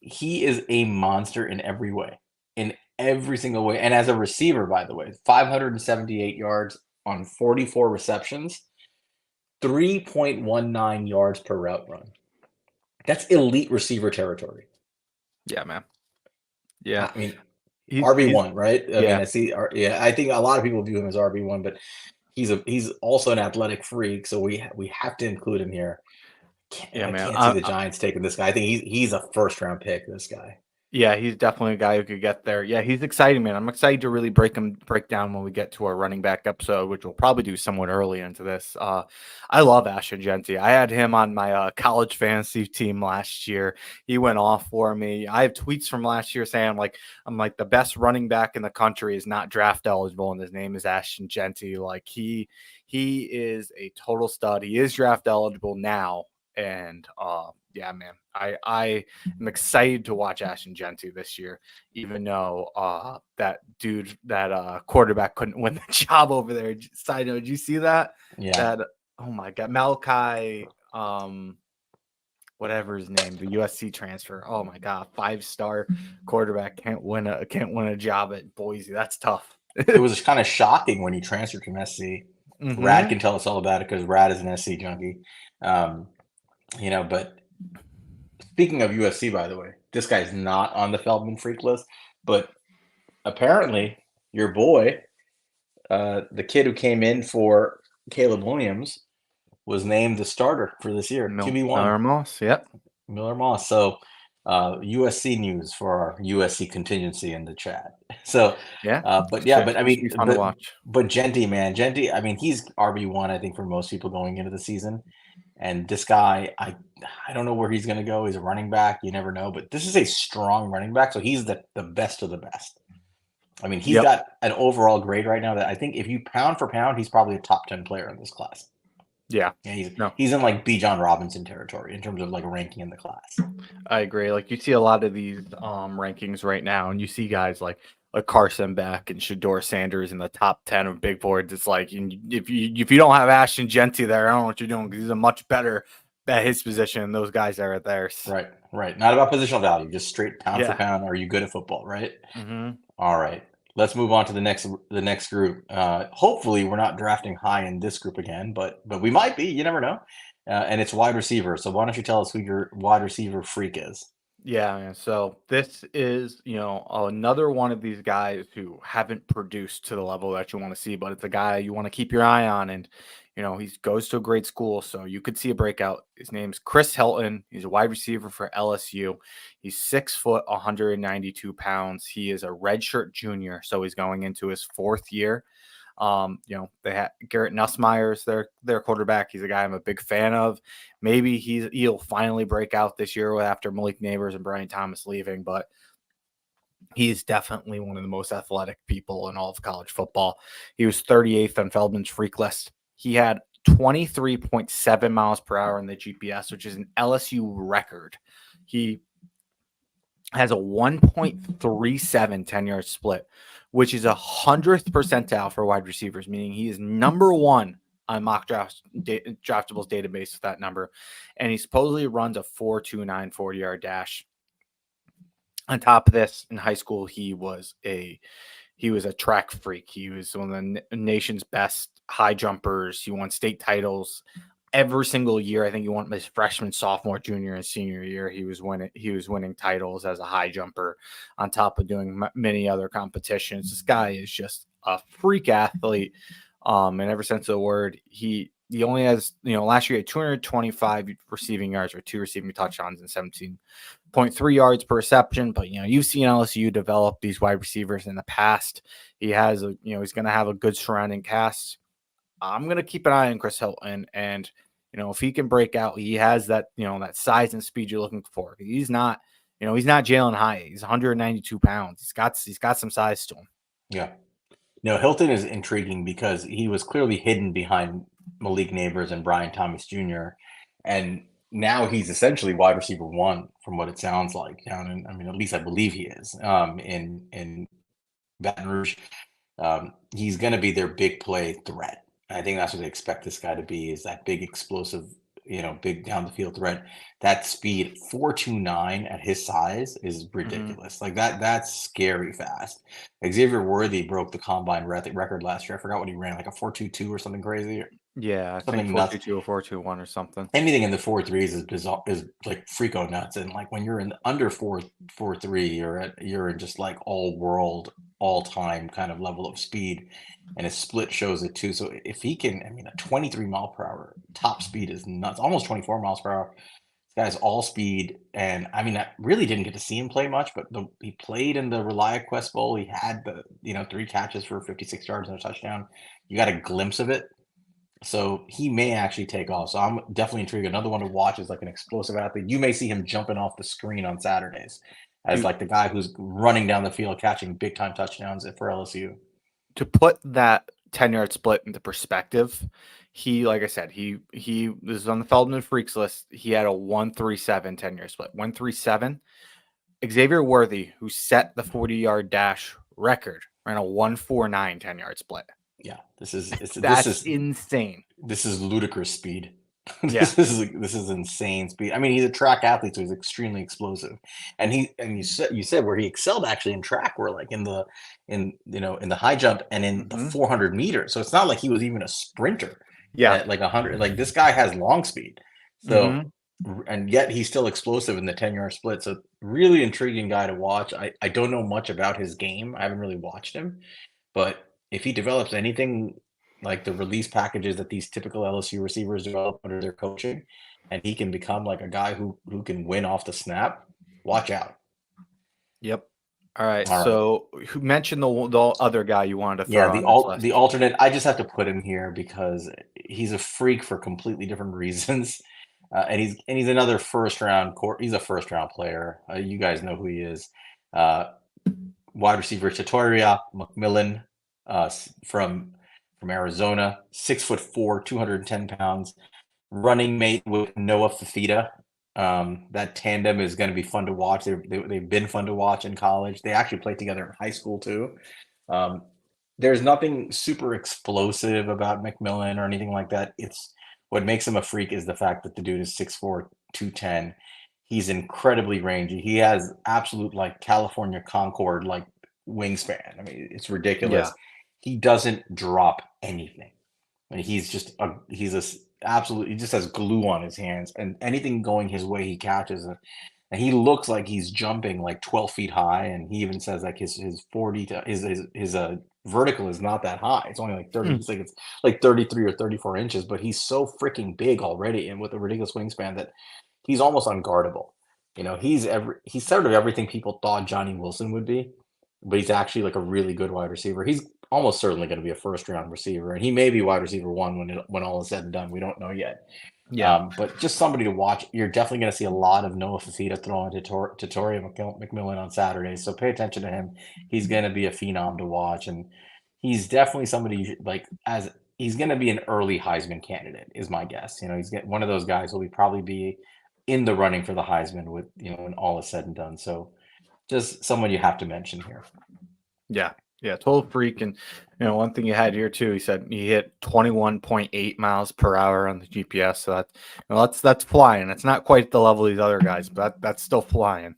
He is a monster in every way, in every single way. And as a receiver, by the way, 578 yards on 44 receptions, 3.19 yards per route run. That's elite receiver territory. Yeah, man. Yeah. I mean, He's RB1, right? I mean, yeah. I see. Yeah, I think a lot of people view him as RB1, but he's also an athletic freak, so we have to include him here. Yeah, I man. can't see the Giants taking this guy. I think he's a first round pick. This guy. Yeah, he's definitely a guy who could get there. Yeah, he's exciting, man. I'm excited to really break down when we get to our running back episode, which we'll probably do somewhat early into this. I love Ashton Genty. I had him on my college fantasy team last year. He went off for me. I have tweets from last year saying I'm like the best running back in the country is not draft eligible, and his name is Ashton Genty. Like he is a total stud. He is draft eligible now, and yeah, man, I'm excited to watch Ashton Genty this year, even though that dude, that quarterback couldn't win the job over there. Side note, did you see that? Yeah, That oh my god, Malachi, whatever his name, the USC transfer. Oh my god, 5-star quarterback can't win a job at Boise. That's tough. it was kind of shocking when he transferred from SC. Rad Mm-hmm. can tell us all about it because Rad is an SC junkie. Um, but speaking of USC, by the way, this guy's not on the Feldman Freak List, but apparently your boy, the kid who came in for Caleb Williams, was named the starter for this year, QB1, Miller Moss. Yep. Miller Moss. So USC news for our USC contingency in the chat. So, Yeah. but yeah, but I It should mean, be fun to watch. but Genty, man, Genty. I mean, he's RB1, I think, for most people going into the season. And this guy, I don't know where he's going to go. He's a running back. You never know. But this is a strong running back. So he's the best of the best. I mean, he's Yep. got an overall grade right now that I think if you pound for pound, he's probably a top 10 player in this class. Yeah. Yeah, No. he's in like B. John Robinson territory in terms of like ranking in the class. I agree. Like you see a lot of these rankings right now, and you see guys like Carson Beck and Shador Sanders in the top 10 of big boards. It's like if you don't have Ashton Genty there, I don't know what you're doing because he's a much better at his position than those guys are at theirs. Right, right. Not about positional value, just straight pound for Yeah. pound. Are you good at football? Right. Mm-hmm. All right. Let's move on to the next group. Hopefully, we're not drafting high in this group again, but we might be. You never know. And it's wide receiver. So why don't you tell us who your wide receiver freak is? Yeah, man. So this is, another one of these guys who haven't produced to the level that you want to see, but it's a guy you want to keep your eye on. And, he goes to a great school, so you could see a breakout. His name's Chris Hilton. He's a wide receiver for LSU. He's 6 foot, 192 pounds. He is a redshirt junior, so he's going into his 4th year. They had Garrett Nussmeier's their quarterback. He's a guy I'm a big fan of. Maybe he'll finally break out this year after Malik Neighbors and Brian Thomas leaving, but he's definitely one of the most athletic people in all of college football. He was 38th on Feldman's Freak List. He had 23.7 miles per hour in the GPS, which is an LSU record. He has a 1.37 10-yard split, which is 100th percentile for wide receivers, meaning he is number one on mock draftables database with that number. And he supposedly runs a 4.29 40-yard dash. On top of this, in high school, he was a track freak. He was one of the nation's best high jumpers. He won state titles every single year. I think he won his freshman, sophomore, junior, and senior year. He was winning titles as a high jumper, on top of doing many other competitions. This guy is just a freak athlete, in every sense of the word. He only has, last year he had 225 receiving yards or 2 receiving touchdowns and 17.3 yards per reception. But you've seen LSU develop these wide receivers in the past. He has he's going to have a good surrounding cast. I'm going to keep an eye on Chris Hilton, and if he can break out, he has that that size and speed you're looking for. He's not Jalen Hyatt. He's 192 pounds. He's got some size to him. Yeah. No, Hilton is intriguing because he was clearly hidden behind Malik Neighbors and Brian Thomas Jr. And now he's essentially wide receiver 1, from what it sounds like down in. I mean, at least I believe he is in Baton Rouge. He's going to be their big play threat. I think that's what they expect this guy to be, is that big explosive, big down the field threat. That speed, 4.29 at his size, is ridiculous. Like that's scary fast. Xavier Worthy broke the combine record last year. I forgot what he ran, like a 4.22 or something crazy. Yeah, I think something nuts. 4.22 or 4.21 or something. Anything in the 4.3s is bizarre, is like freako nuts. And like when you're in the under 4.3, you're in just like all world, all time kind of level of speed. And his split shows it too. So if he can, I mean, a 23 mile per hour top speed is nuts, almost 24 miles per hour. This guy's all speed. And I mean, I really didn't get to see him play much, but he played in the ReliaQuest Bowl. He had the, 3 catches for 56 yards and a touchdown. You got a glimpse of it. So he may actually take off. So I'm definitely intrigued. Another one to watch is like an explosive athlete. You may see him jumping off the screen on Saturdays as Dude, like the guy who's running down the field catching big time touchdowns for LSU. to put that 10-yard split into perspective, he, like I said, he this is on the Feldman Freaks list. He had a 1.37 10-yard split. 1.37. Xavier Worthy, who set the 40-yard dash record, ran a 1.49 10-yard split. Yeah, this That's is insane. this is ludicrous speed. Yeah. This is insane speed. I mean, he's a track athlete, so he's extremely explosive. And you said where he excelled actually in track, were like in the high jump and in the Mm-hmm. 400 meters. So it's not like he was even a sprinter Yeah. at like 100. Like this guy has long speed. So Mm-hmm. and yet he's still explosive in the 10-yard split. So really intriguing guy to watch. I don't know much about his game. I haven't really watched him, but if he develops anything like the release packages that these typical LSU receivers develop under their coaching, and he can become like a guy who can win off the snap, watch out. Yep. All right. All right. So who mentioned the other guy you wanted to Yeah, throw on this list? the alternate, I just have to put him here because he's a freak for completely different reasons. And he's another he's a first round player. You guys know who he is. Uh, Wide receiver Tatoria McMillan from Arizona, 6'4", 210 pounds, running mate with Noah Fafita. That tandem is going to be fun to watch. They've been fun to watch in college. They actually played together in high school too. Um, there's nothing super explosive about McMillan or anything like that. It's what makes him a freak is the fact that the dude is 6'4", 210. He's incredibly rangy. He has absolute like California Concord like wingspan. I mean, it's Yeah. ridiculous. He doesn't drop anything. And he just has glue on his hands, and anything going his way he catches. And he looks like he's jumping like 12 feet high, and he even says like his 40 to his vertical is not that high. It's only like 30. Hmm. He's like it's like 33 or 34 inches, but he's so freaking big already, and with a ridiculous wingspan that he's almost unguardable. He's sort of everything people thought Johnny Wilson would be, but he's actually like a really good wide receiver. He's almost certainly going to be a first round receiver, and he may be wide receiver one when all is said and done. We don't know yet. Yeah. But just somebody to watch. You're definitely going to see a lot of Noah Fafita throwing to Toria McMillan on Saturdays. So pay attention to him. He's going to be a phenom to watch, and he's definitely somebody like as he's going to be an early Heisman candidate, is my guess. He's one of those guys who will probably be in the running for the Heisman with when all is said and done. So just someone you have to mention here. Yeah. Yeah. Total freak. And, one thing you had here too, he said he hit 21.8 miles per hour on the GPS. So that's flying. It's not quite the level of these other guys, but that's still flying.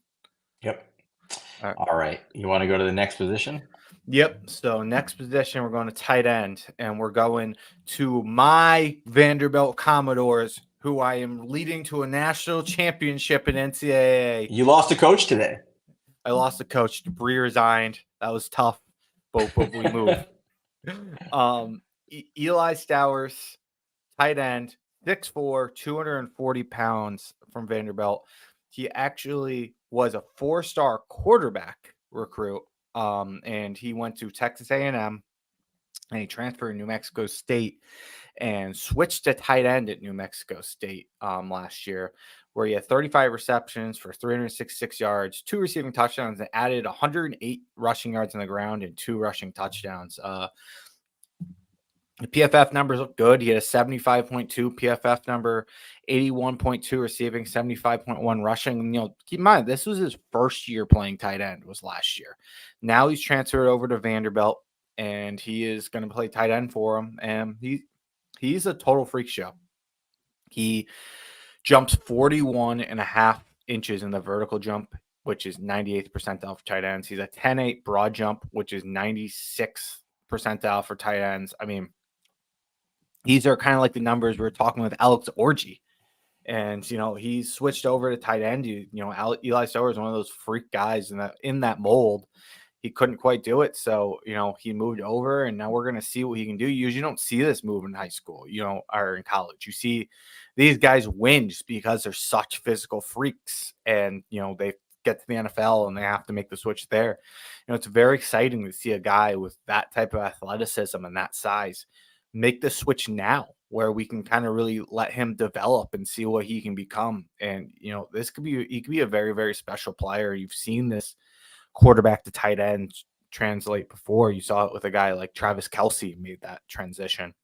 Yep. All right. All right. You want to go to the next position? Yep. So next position, we're going to tight end, and we're going to my Vanderbilt Commodores, who I am leading to a national championship in NCAA. You lost a coach today. I lost the coach. Debris resigned. That was tough, but we moved. Eli Stowers, tight end, 6'4", 240 pounds from Vanderbilt. He actually was a 4-star quarterback recruit. And he went to Texas A&M, and he transferred to New Mexico State and switched to tight end at New Mexico State last year, where he had 35 receptions for 366 yards, 2 receiving touchdowns, and added 108 rushing yards on the ground and 2 rushing touchdowns. The PFF numbers look good. He had a 75.2 PFF number, 81.2 receiving, 75.1 rushing. Keep in mind, this was his first year playing tight end, was last year. Now he's transferred over to Vanderbilt, and he is going to play tight end for him. And he's a total freak show. He jumps 41.5 inches in the vertical jump, which is 98th percentile for tight ends. He's a 10.8 broad jump, which is 96th percentile for tight ends. I mean, these are kind of like the numbers we were talking with Alex Orji. And he switched over to tight end. Eli Stower is one of those freak guys in that mold. He couldn't quite do it, so he moved over, and now we're gonna see what he can do. You usually don't see this move in high school, or in college. You see these guys win just because they're such physical freaks, and they get to the NFL and they have to make the switch there. It's very exciting to see a guy with that type of athleticism and that size make the switch now, where we can kind of really let him develop and see what he can become. And he could be a very, very special player. You've seen this quarterback to tight end translate before. You saw it with a guy like Travis Kelsey made that transition.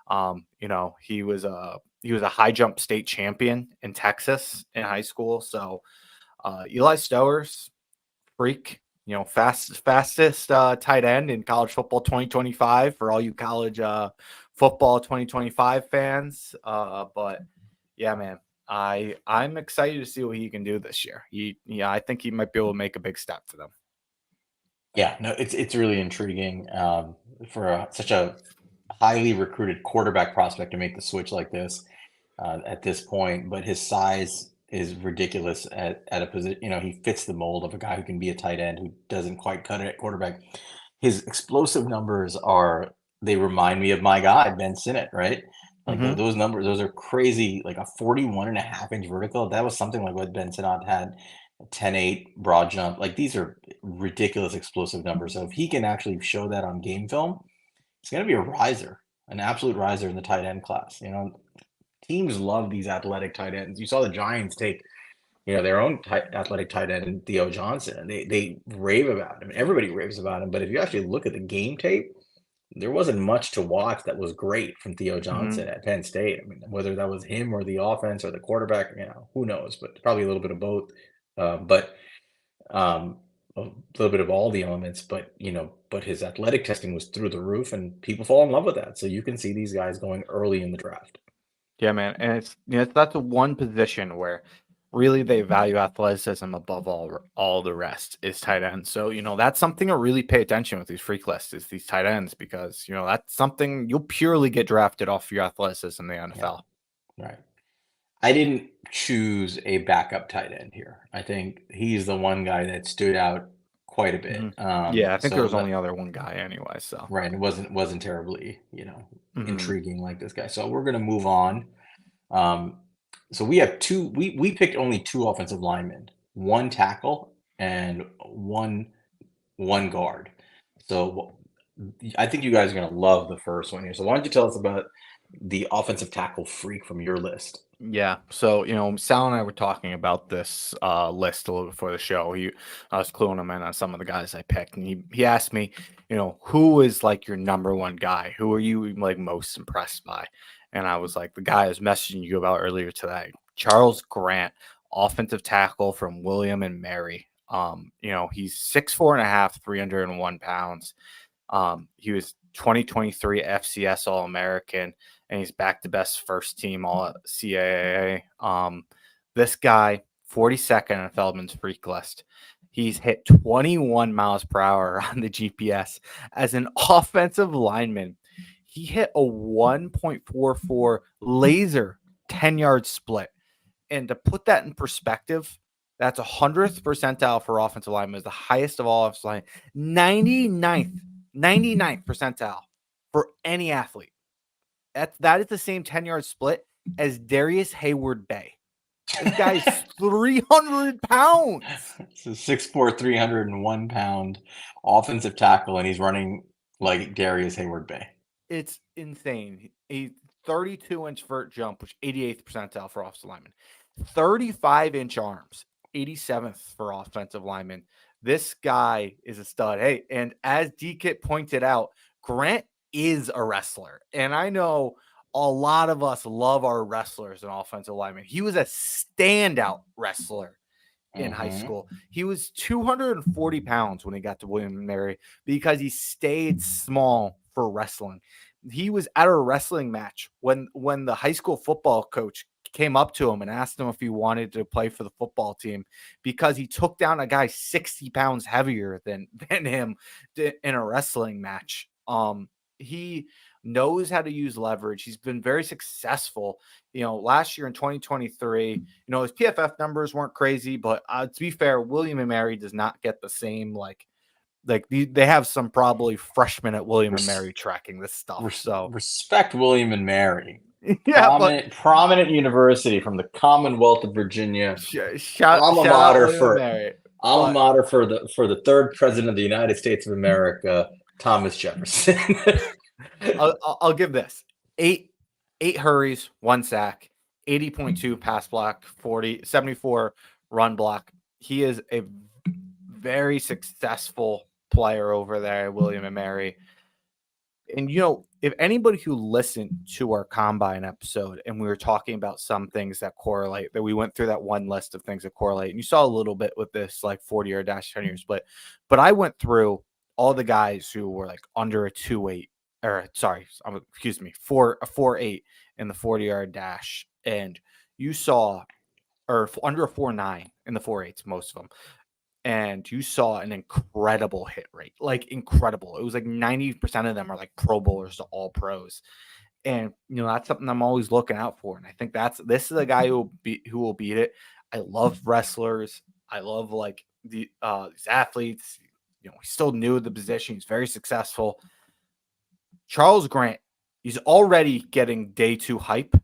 He was a high jump state champion in Texas in high school. So Eli Stowers, freak, fastest tight end in college football 2025 for all you college football 2025 fans. But yeah, man, I'm excited to see what he can do this year. I think he might be able to make a big step for them. Yeah, no, it's really intriguing for such a highly recruited quarterback prospect to make the switch like this at this point. But his size is ridiculous at a position. He fits the mold of a guy who can be a tight end who doesn't quite cut it at quarterback. His explosive numbers they remind me of my guy, Ben Sinnott, right? Like those numbers, those are crazy. Like a 41.5-inch vertical. That was something like what Ben Sinnott had. 10.8 broad jump. Like these are ridiculous explosive numbers. So if he can actually show that on game film, it's going to be a riser, an absolute riser in the tight end class. Teams love these athletic tight ends. You saw the Giants take, their own athletic tight end, Theo Johnson, and they rave about him. Everybody raves about him. But if you actually look at the game tape, there wasn't much to watch that was great from Theo Johnson at Penn State. I mean, whether that was him or the offense or the quarterback, who knows? But probably a little bit of both. But a little bit of all the elements, but his athletic testing was through the roof, and people fall in love with that. So you can see these guys going early in the draft. Yeah, man, and that's the one position where really they value athleticism above all the rest is tight ends. So that's something to really pay attention with these freak lists is these tight ends, because that's something you'll purely get drafted off your athleticism in the NFL. Yeah, right. I didn't choose a backup tight end here. I think he's the one guy that stood out quite a bit. Yeah, I think there was So only other one guy anyway. So right, it wasn't terribly Mhm. intriguing like this guy. So we're gonna move on. So we have two. We picked only two offensive linemen, one tackle and one guard. So I think you guys are gonna love the first one here. So why don't you tell us about the offensive tackle freak from your list? Yeah. So, Sal and I were talking about this list a little before the show. I was cluing him in on some of the guys I picked, and he asked me, who is like your number one guy? Who are you like most impressed by? And I was like, the guy I was messaging you about earlier today, Charles Grant, offensive tackle from William and Mary. He's 6'4.5", 301 pounds. He was 2023 FCS All American, and he's back to best first team All CAA. This guy, 42nd on Feldman's Freak List. He's hit 21 miles per hour on the GPS as an offensive lineman. He hit a 1.44 laser 10-yard split. And to put that in perspective, that's 100th percentile for offensive linemen, is the highest of all offensive line. 99th percentile for any athlete. That is the same 10-yard split as Darius Hayward Bay. This guy's 300 pounds. So 6'4", 301-pound offensive tackle, and he's running like Darius Hayward Bay. It's insane. A 32-inch vert jump, which 88th percentile for offensive linemen. 35-inch arms, 87th for offensive linemen. This guy is a stud. Hey, and as D-Kit pointed out, Grant is a wrestler. And I know a lot of us love our wrestlers and offensive linemen. He was a standout wrestler in high school. He was 240 pounds when he got to William and Mary because he stayed small for wrestling. He was at a wrestling match when the high school football coach came up to him and asked him if he wanted to play for the football team because he took down a guy 60 pounds heavier than him in a wrestling match. he knows how to use leverage. He's been very successful. Last year in 2023, his PFF numbers weren't crazy, but to be fair, William and Mary does not get the same they have some probably freshmen at William and Mary tracking this stuff. So respect William and Mary. yeah, but Prominent university from the Commonwealth of Virginia. shout out William and Mary. Alma mater for the third president of the United States of America, Thomas Jefferson. I'll give this 8 hurries, 1 sack, 80.2 pass block, 74 run block. He is a very successful player over there at William and Mary. And if anybody who listened to our combine episode and we were talking about some things that correlate, that we went through that one list of things that correlate, and you saw a little bit with this 40-yard dash 10 years, but I went through all the guys who were under a 2.8 or sorry, excuse me, 4.8 in the 40-yard dash, and you saw or under a 4.9 in the 4.8s, most of them. And you saw an incredible hit rate, incredible. It was 90% of them are Pro Bowlers to all pros. And, that's something I'm always looking out for. And I think this is a guy who will beat it. I love wrestlers. I love these athletes. He's still new at the position. He's very successful. Charles Grant, he's already getting day 2 hype.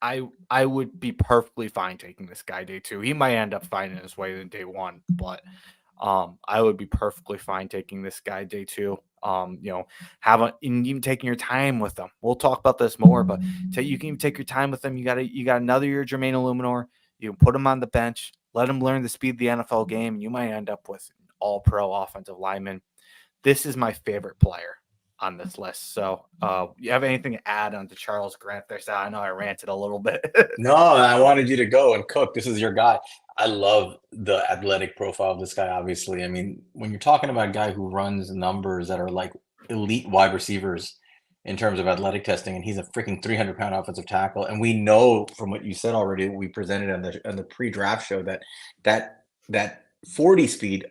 I would be perfectly fine taking this guy day 2. He might end up finding his way in day 1, but I would be perfectly fine taking this guy day 2. Even taking your time with them. We'll talk about this more, but you can even take your time with them. You got another year, Jermaine Illuminor. You can put him on the bench, let him learn the speed of the NFL game. You might end up with an all-pro offensive lineman. This is my favorite player on this list. So you have anything to add on to Charles Grant there, Sal? I know I ranted a little bit. No, I wanted you to go and cook. This is your guy. I love the athletic profile of this guy, obviously. I mean, when you're talking about a guy who runs numbers that are elite wide receivers in terms of athletic testing, and he's a freaking 300-pound offensive tackle, and we know from what you said already, we presented on the pre-draft show that 40 speed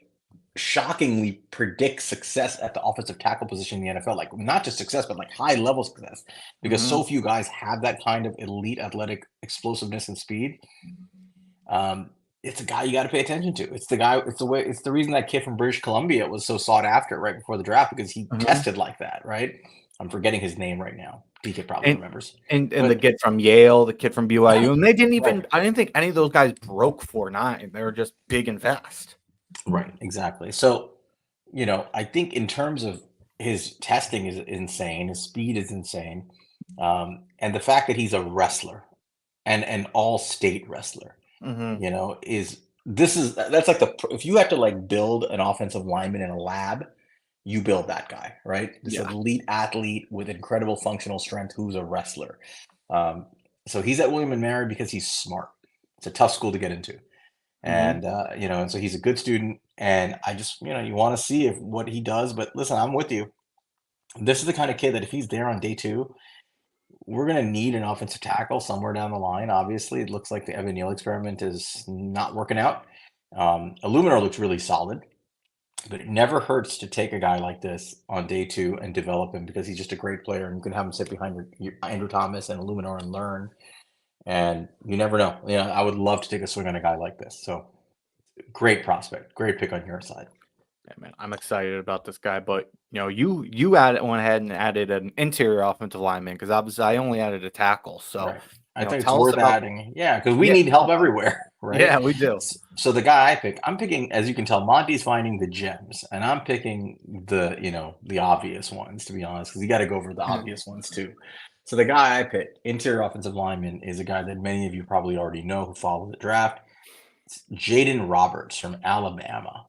shockingly predicts success at the offensive tackle position in the NFL. Not just success, but high level success, because so few guys have that kind of elite athletic explosiveness and speed. It's a guy you got to pay attention to. It's the reason that kid from British Columbia was so sought after right before the draft, because he tested like that, right? I'm forgetting his name right now. DK probably remembers. And the kid from Yale, the kid from BYU, and they didn't even. I didn't think any of those guys broke 4.9. They were just big and fast. Right, exactly. So, I think in terms of his testing is insane, his speed is insane, and the fact that he's a wrestler and an all-state wrestler, that's if you have to build an offensive lineman in a lab, you build that guy, right? This elite athlete with incredible functional strength who's a wrestler. So he's at William and Mary because he's smart. It's a tough school to get into. And, and so he's a good student, and I just, you want to see what he does. But listen, I'm with you. This is the kind of kid that if he's there on day 2, we're going to need an offensive tackle somewhere down the line. Obviously, it looks like the Evan Neal experiment is not working out. Illuminor looks really solid, but it never hurts to take a guy like this on day 2 and develop him, because he's just a great player, and you can have him sit behind your Andrew Thomas and Illuminor and learn. And you never know. I would love to take a swing on a guy like this. So great prospect, great pick on your side. Yeah, man, I'm excited about this guy. But you went ahead and added an interior offensive lineman, because obviously I only added a tackle. So right. I think it's worth adding. Yeah, because we need help everywhere, right? Yeah, we do. So the guy I'm picking, as you can tell, Monty's finding the gems, and I'm picking the obvious ones, to be honest, because you got to go over the obvious ones too. So the guy I picked, interior offensive lineman, is a guy that many of you probably already know who follow the draft. It's Jaden Roberts from Alabama.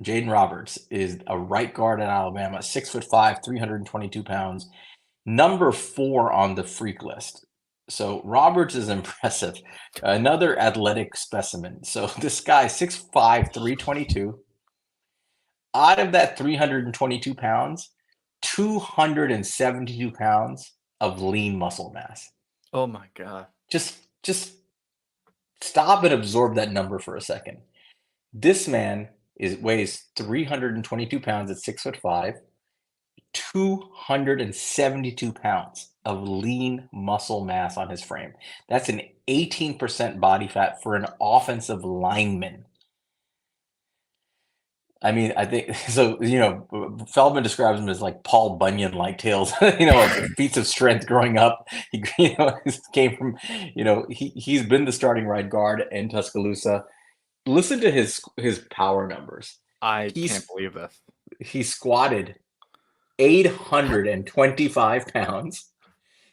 Jaden Roberts is a right guard at Alabama, 6'5", 322 pounds, number 4 on the freak list. So Roberts is impressive. Another athletic specimen. So this guy, 6'5", 322. Out of that 322 pounds, 272 pounds of lean muscle mass. Oh my God. Just stop and absorb that number for a second. This man weighs 322 pounds at 6'5". 272 pounds of lean muscle mass on his frame. That's an 18% body fat for an offensive lineman. I mean, I think so. Feldman describes him as like Paul Bunyan-like tales, of feats of strength growing up. He, he came from, he's been the starting right guard in Tuscaloosa. Listen to his power numbers. I can't He's believe this. he squatted 825 pounds.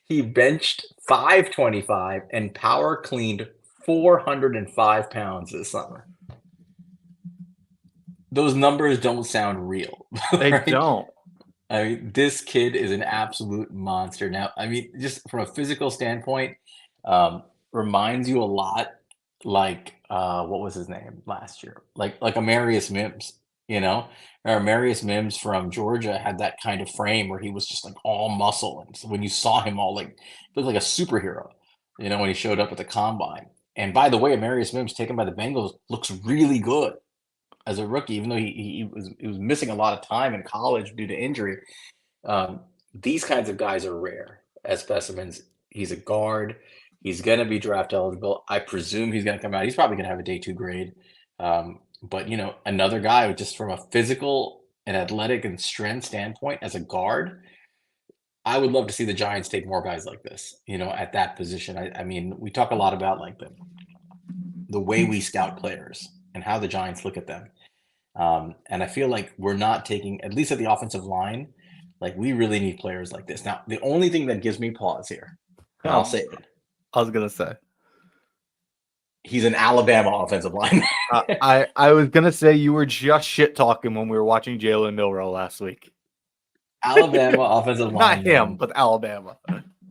He benched 525 and power cleaned 405 pounds this summer. Those numbers don't sound real, They right? don't. I mean, this kid is an absolute monster. Now, I mean, just from a physical standpoint, reminds you a lot like what was his name last year? Like Amarius Mims, you know? Or Amarius Mims from Georgia had that kind of frame where he was just like all muscle. And so when you saw him all like he looked like a superhero, when he showed up at the combine. And by the way, Amarius Mims taken by the Bengals looks really good as a rookie, even though he was missing a lot of time in college due to injury. Um, these kinds of guys are rare as specimens. He's a guard. He's going to be draft eligible. I presume he's going to come out. He's probably going to have a day 2 grade. But another guy just from a physical and athletic and strength standpoint as a guard, I would love to see the Giants take more guys like this, at that position. I mean, we talk a lot about like the way we scout players and how the Giants look at them. And I feel like we're not taking, at least at the offensive line, like we really need players like this. Now, the only thing that gives me pause here, and I'll say it, I was gonna say he's an Alabama offensive lineman. I was gonna say you were just shit talking when we were watching Jalen Milrow last week. Alabama offensive Not him, lineman. but Alabama.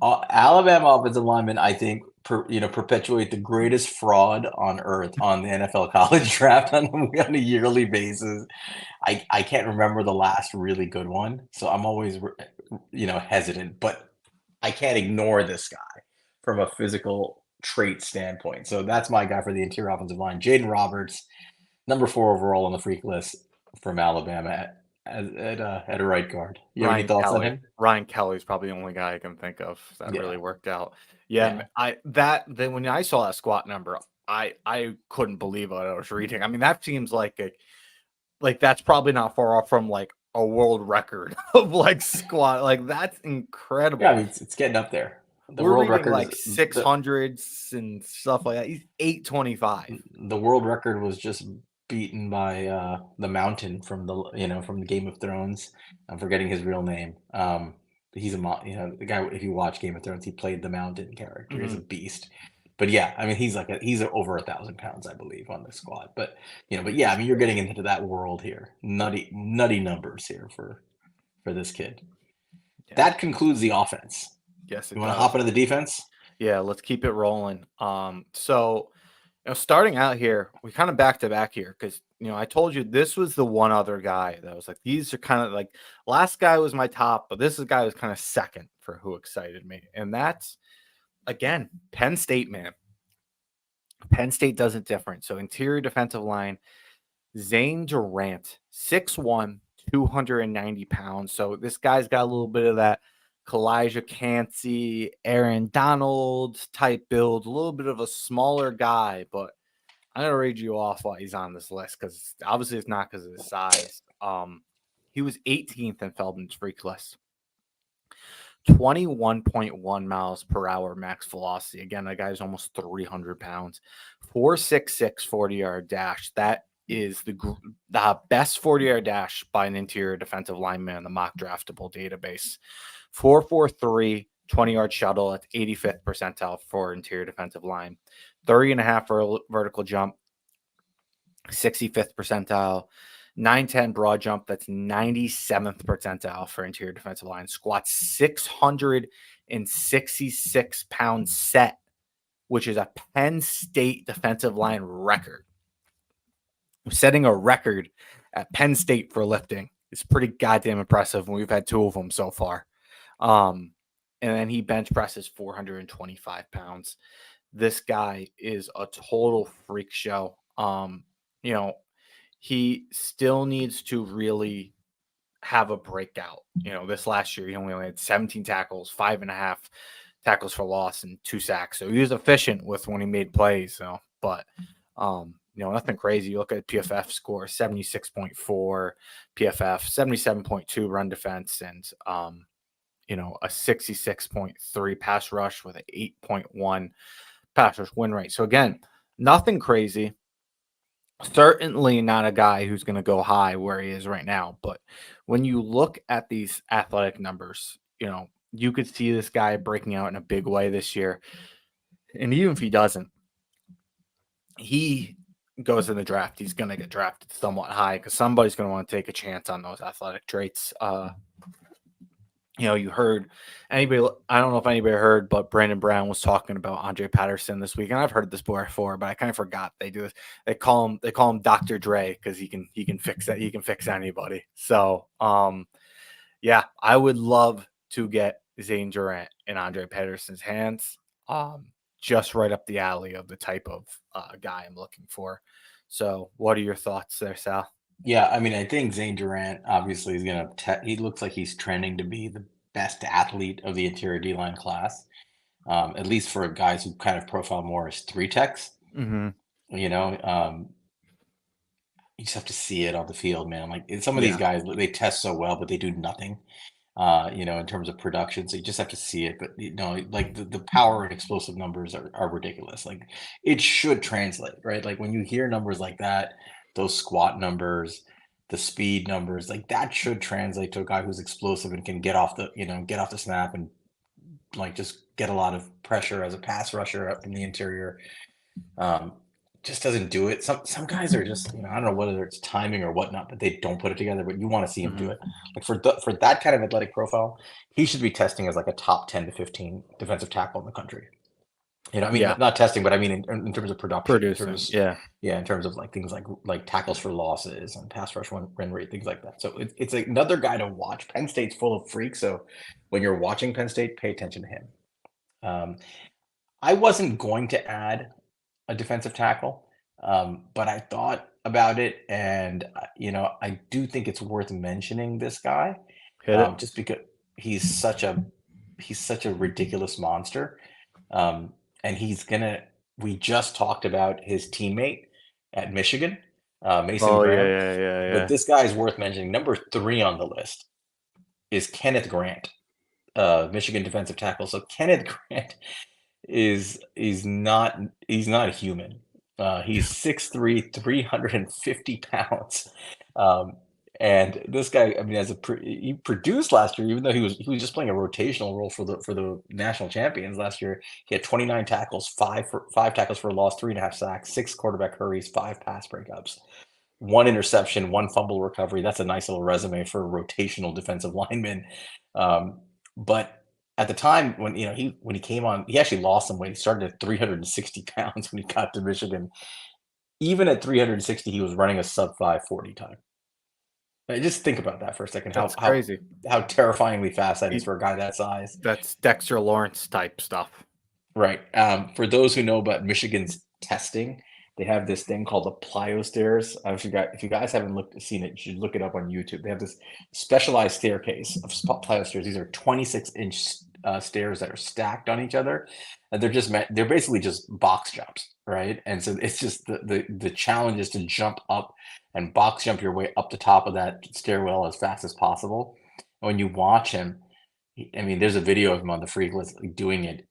Alabama offensive linemen, I think, perpetuate the greatest fraud on earth on the NFL college draft on a yearly basis. I can't remember the last really good one, so I'm always, hesitant. But I can't ignore this guy from a physical trait standpoint. So that's my guy for the interior offensive line, Jaden Roberts, number 4 overall on the freak list from Alabama at a right guard. You have any Ryan thoughts on Kelly. him? Ryan Kelly's probably the only guy I can think of that Yeah, really worked out. Yeah, then when I saw that squat number, I couldn't believe what I was reading. I mean, that seems like that's probably not far off from like a world record of like squat. Like that's yeah. I incredible. mean, it's getting up there. The We're world reading record like is the 600s and stuff like that. He's 825. the world record was just beaten by the Mountain from the Game of Thrones. I'm forgetting his real name. But he's the guy. If you watch Game of Thrones, he played the Mountain character. He's a beast. But yeah, I mean, he's over 1,000 pounds, I believe, on the squad. But yeah, I mean, you're getting into that world here. Nutty numbers here for this kid. Yeah. That concludes the offense. Yes, it You want to does. hop into the defense? Yeah, let's keep it rolling. So starting out here, we kind of back to back here because I told you this was the one other guy that was like these are kind of like last guy was my top, but this guy was kind of second for who excited me, and that's again Penn State, man. Penn State does it different. So interior defensive line, Zane Durant, 6'1", 290 pounds. So this guy's got a little bit of that Kalijah Cansey, Aaron Donald type build, a little bit of a smaller guy, but I'm gonna read you off while he's on this list because obviously it's not because of his size. He was 18th in Feldman's freak list. 21.1 miles per hour max velocity. Again, that guy's almost 300 pounds. 4.66 40-yard dash. That is the best 40-yard dash by an interior defensive lineman in the mock draftable database. 4.43 20-yard shuttle at 85th percentile for interior defensive line. 30.5 vertical jump, 65th percentile. 910 broad jump, that's 97th percentile for interior defensive line. Squats 666 pound set, which is a Penn State defensive line record. Setting a record at Penn State for lifting is pretty goddamn impressive, and we've had 2 of them so far. And then he bench presses 425 pounds. This guy is a total freak show. He still needs to really have a breakout. This last year he only had 17 tackles, 5.5 tackles for loss, and 2 sacks. So he was efficient with when he made plays. But nothing crazy. You look at PFF score 76.4, PFF 77.2 run defense, and a 66.3 pass rush with an 8.1 pass rush win rate. So again, nothing crazy. Certainly not a guy who's going to go high where he is right now. But when you look at these athletic numbers, you could see this guy breaking out in a big way this year. And even if he doesn't, he goes in the draft, he's going to get drafted somewhat high because somebody's going to want to take a chance on those athletic traits. You heard anybody, I don't know if anybody heard, but Brandon Brown was talking about Andre Patterson this week. And I've heard this before, but I kind of forgot they do this. They call him Dr. Dre because he can fix that. He can fix anybody. So, yeah, I would love to get Zane Durant in Andre Patterson's hands. Just right up the alley of the type of guy I'm looking for. So what are your thoughts there, Sal? Yeah, I mean, I think Zane Durant obviously is going to. He looks like he's trending to be the best athlete of the interior D line class, at least for guys who kind of profile more as three techs. Mm-hmm. You know, you just have to see it on the field, man. Like some of these Yeah. guys, they test so well, but they do nothing. In terms of production. So you just have to see it. But like the power and explosive numbers are ridiculous. Like it should translate, right? Like when you hear numbers like that, those squat numbers, the speed numbers, like that should translate to a guy who's explosive and can get off the snap and like just get a lot of pressure as a pass rusher up from the interior. Um, just doesn't do it. Some guys are just, I don't know whether it's timing or whatnot, but they don't put it together. But you want to see him do Mm-hmm. it. Like for that kind of athletic profile, he should be testing as like a top 10 to 15 defensive tackle in the country. I mean, Yeah. not testing, but I mean in terms of production, in terms Producing. of Yeah. yeah, in terms of like things like tackles for losses and pass rush win rate, things like that. So it's another guy to watch. Penn State's full of freaks, so when you're watching Penn State, pay attention to him. Um, I wasn't going to add a defensive tackle. But I thought about it, and I do think it's worth mentioning this guy, Hit it. just because he's such a ridiculous monster, um, and he's gonna. We just talked about his teammate at Michigan, Mason Oh yeah, Graham, yeah, yeah, but yeah. this guy is worth mentioning. Number 3 on the list is Kenneth Grant, Michigan defensive tackle. So Kenneth Grant he's not a human. He's 6'3", 350 pounds. Um, and this guy, I mean, he produced last year, even though he was just playing a rotational role for the national champions last year. He had 29 tackles, five tackles for a loss, 3.5 sacks, 6 quarterback hurries, 5 pass breakups, 1 interception, 1 fumble recovery. That's a nice little resume for a rotational defensive lineman. But at the time when he came on, he actually lost some weight. He started at 360 pounds when he got to Michigan. Even at 360, he was running a sub 540 time. Just think about that for a second. How That's how crazy. how terrifyingly fast that is He, for a guy that size. that's Dexter Lawrence type stuff. Right. For those who know about Michigan's testing, they have this thing called the plyo stairs. If you guys haven't seen it, you should look it up on YouTube. They have this specialized staircase of plyo stairs. These are 26-inch stairs that are stacked on each other, and they're basically just box jumps, right? And so it's just the challenge is to jump up and box jump your way up the top of that stairwell as fast as possible. And when you watch him, I mean, there's a video of him on the Freak List doing it.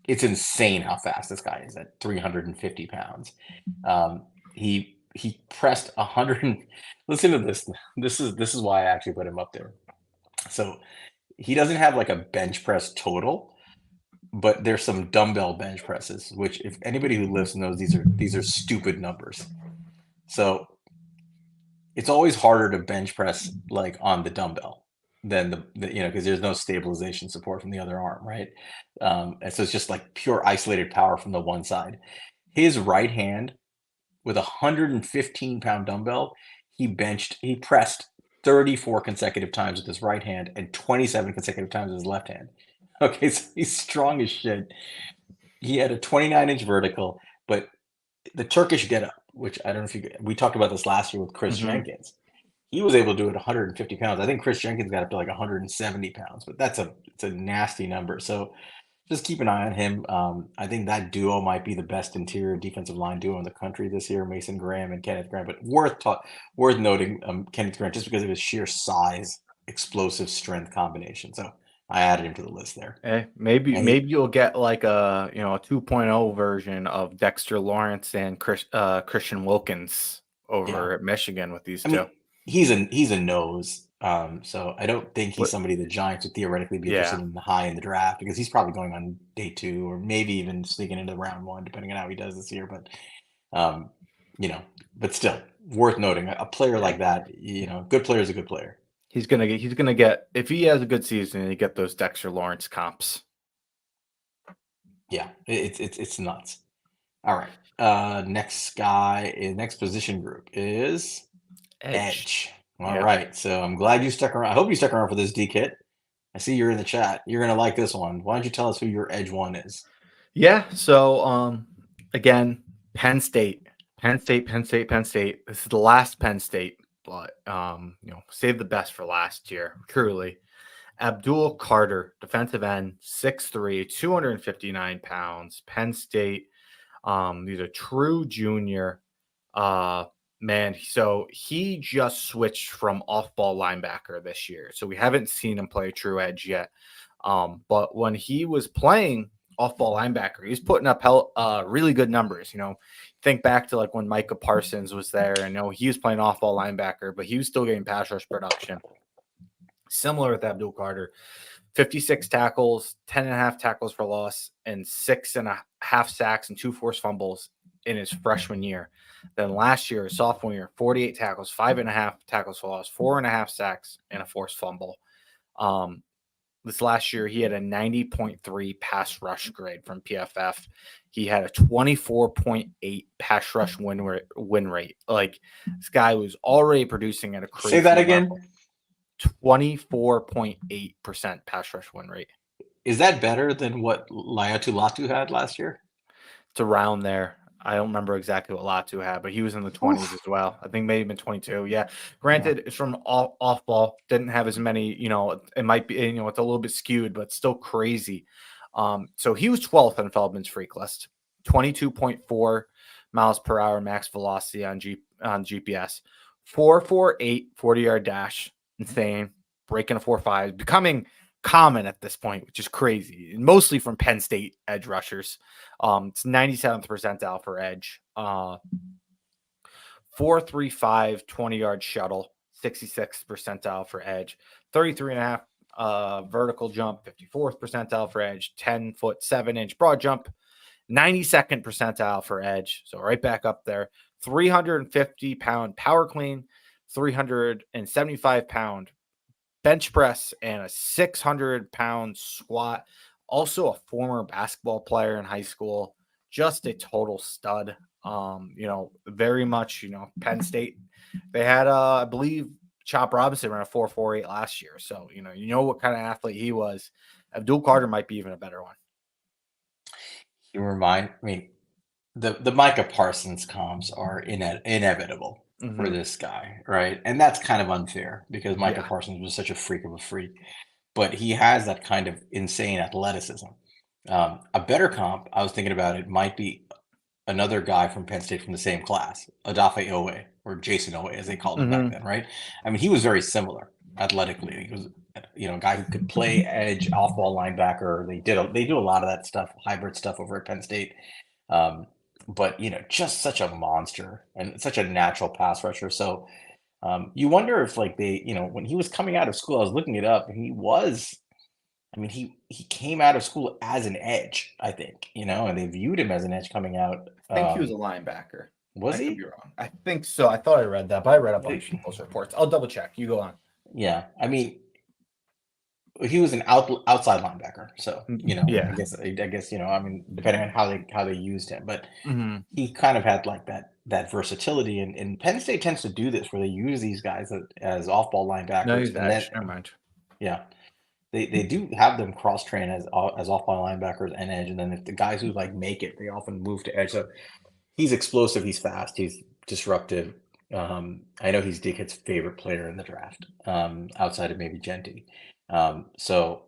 It's insane how fast this guy is at 350 pounds. He pressed 100. Listen to this. This is why I actually put him up there. So he doesn't have like a bench press total, but there's some dumbbell bench presses, which if anybody who lives knows these are stupid numbers. So it's always harder to bench press like on the dumbbell than because there's no stabilization support from the other arm, right? And so it's just like pure isolated power from the one side. His right hand with a 115-pound dumbbell, he pressed 34 consecutive times with his right hand and 27 consecutive times with his left hand. Okay, so he's strong as shit. He had a 29-inch vertical, but the Turkish get up, which I don't know if we talked about this last year with Chris Mm-hmm. Jenkins. he was able to do it 150 pounds. I think Chris Jenkins got up to like 170 pounds, but it's a nasty number. So just keep an eye on him. I think that duo might be the best interior defensive line duo in the country this year, Mason Graham and Kenneth Grant. But worth noting, Kenneth Grant just because of his sheer size, explosive strength combination. So I added him to the list there. Maybe And he, you'll get like a a 2.0 version of Dexter Lawrence and Christian Wilkins yeah, over at Michigan with these I two. mean, he's a nose. So I don't think he's What? somebody the Giants would theoretically be interested Yeah, in high in the draft because he's probably going on day 2 or maybe even sneaking into round 1, depending on how he does this year. But um, you know, but still worth noting a player yeah. like that. Good player is a good player. He's gonna get if he has a good season, he get those Dexter Lawrence comps. Yeah, it's nuts. All right. Next position group is Edge. edge. All Yeah. right. So I'm glad you stuck around. I hope you stuck around for this, D Kit. I see you're in the chat. You're gonna like this one. Why don't you tell us who your edge one is? Yeah. So again, Penn State. Penn State, Penn State, Penn State. This is the last Penn State, but save the best for last year, truly. Abdul Carter, defensive end, 6'3", 259 pounds, Penn State. He's a true junior. Uh Man, so he just switched from off-ball linebacker this year. So we haven't seen him play true edge yet. But when he was playing off-ball linebacker, he's putting up really good numbers. Think back to like when Micah Parsons was there, and he was playing off-ball linebacker, but he was still getting pass rush production. Similar with Abdul Carter, 56 tackles, 10 and a half tackles for loss, and 6.5 sacks and 2 forced fumbles in his freshman year. Then last year, sophomore year, 48 tackles, 5.5 tackles for loss, 4.5 sacks, and a forced fumble. This last year, he had a 90.3 pass rush grade from PFF. He had a 24.8 pass rush win rate. Like, this guy was already producing at a Say that crazy again. level. 24.8% pass rush win rate. Is that better than what Laiatu Latu had last year? It's around there. I don't remember exactly what Latu had, but he was in the 20s Oof. as well. I think maybe even 22. Yeah. Yeah. Granted, it's from off ball. Didn't have as many, it might be, it's a little bit skewed, but still crazy. So he was 12th on Feldman's Freak List, 22.4 miles per hour max velocity on GPS, 4.48 40-yard dash. Insane. Breaking a 4.5, becoming common at this point, which is crazy, mostly from Penn State edge rushers. It's 97th percentile for edge. 4.35 20-yard shuttle, 66th percentile for edge. 33.5 vertical jump, 54th percentile for edge. 10-foot 7-inch broad jump, 92nd percentile for edge. So right back up there. 350-pound power clean, 375-pound bench press, and a 600-pound squat. Also a former basketball player in high school. Just a total stud. Very much, Penn State. They had, I believe, Chop Robinson ran a 4.48 last year. So, what kind of athlete he was. Abdul Carter might be even a better one. I mean, the Micah Parsons comps are inevitable for Mm-hmm. this guy, right? And that's kind of unfair because Micah Yeah. Parsons was such a freak of a freak, but he has that kind of insane athleticism. A better comp, I was thinking about it, might be another guy from Penn State from the same class, Adafe Owe, or Jason Owe, as they called him back Mm-hmm. then, right? I mean, he was very similar athletically. He was, a guy who could play edge, off-ball linebacker. They do a lot of that stuff, hybrid stuff over at Penn State. Um, but just such a monster and such a natural pass rusher. So you wonder if like when he was coming out of school, I was looking it up, and he came out of school as an edge, I think, and they viewed him as an edge coming out. I think he was a linebacker. Was I could be he? wrong. I think so. I thought I read that, but I read up on The- those reports. I'll double check. You go on. Yeah, I mean, he was an outside linebacker, so I Yeah. guess I mean, depending on how they used him, but Mm-hmm. he kind of had like that versatility, and Penn State tends to do this where they use these guys as off-ball No, linebackers, he's and then edge. Never mind. yeah, they do have them cross train as off-ball linebackers and edge, and then if the guys who like make it, they often move to edge. So he's explosive, he's fast, he's disruptive, I know he's Dickhead's favorite player in the draft, outside of maybe Genty. So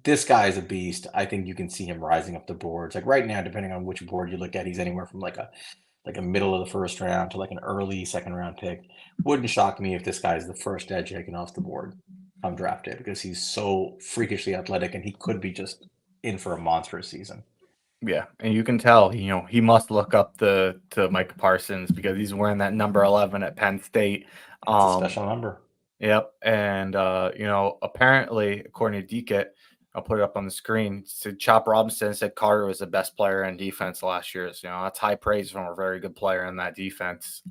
this guy is a beast. I think you can see him rising up the boards. Like right now, depending on which board you look at, he's anywhere from like a middle of the first round to like an early second round pick. Wouldn't shock me if this guy is the first edge taken off the board come draft day because he's so freakishly athletic and he could be just in for a monstrous season. Yeah, and you can tell, he must look up to Micah Parsons because he's wearing that number 11 at Penn State. It's a Um, special number. Yep, and apparently, according to Deekit, I'll put it up on the screen. So Chop Robinson said Carter was the best player in defense last year. So, that's high praise from a very good player in that defense.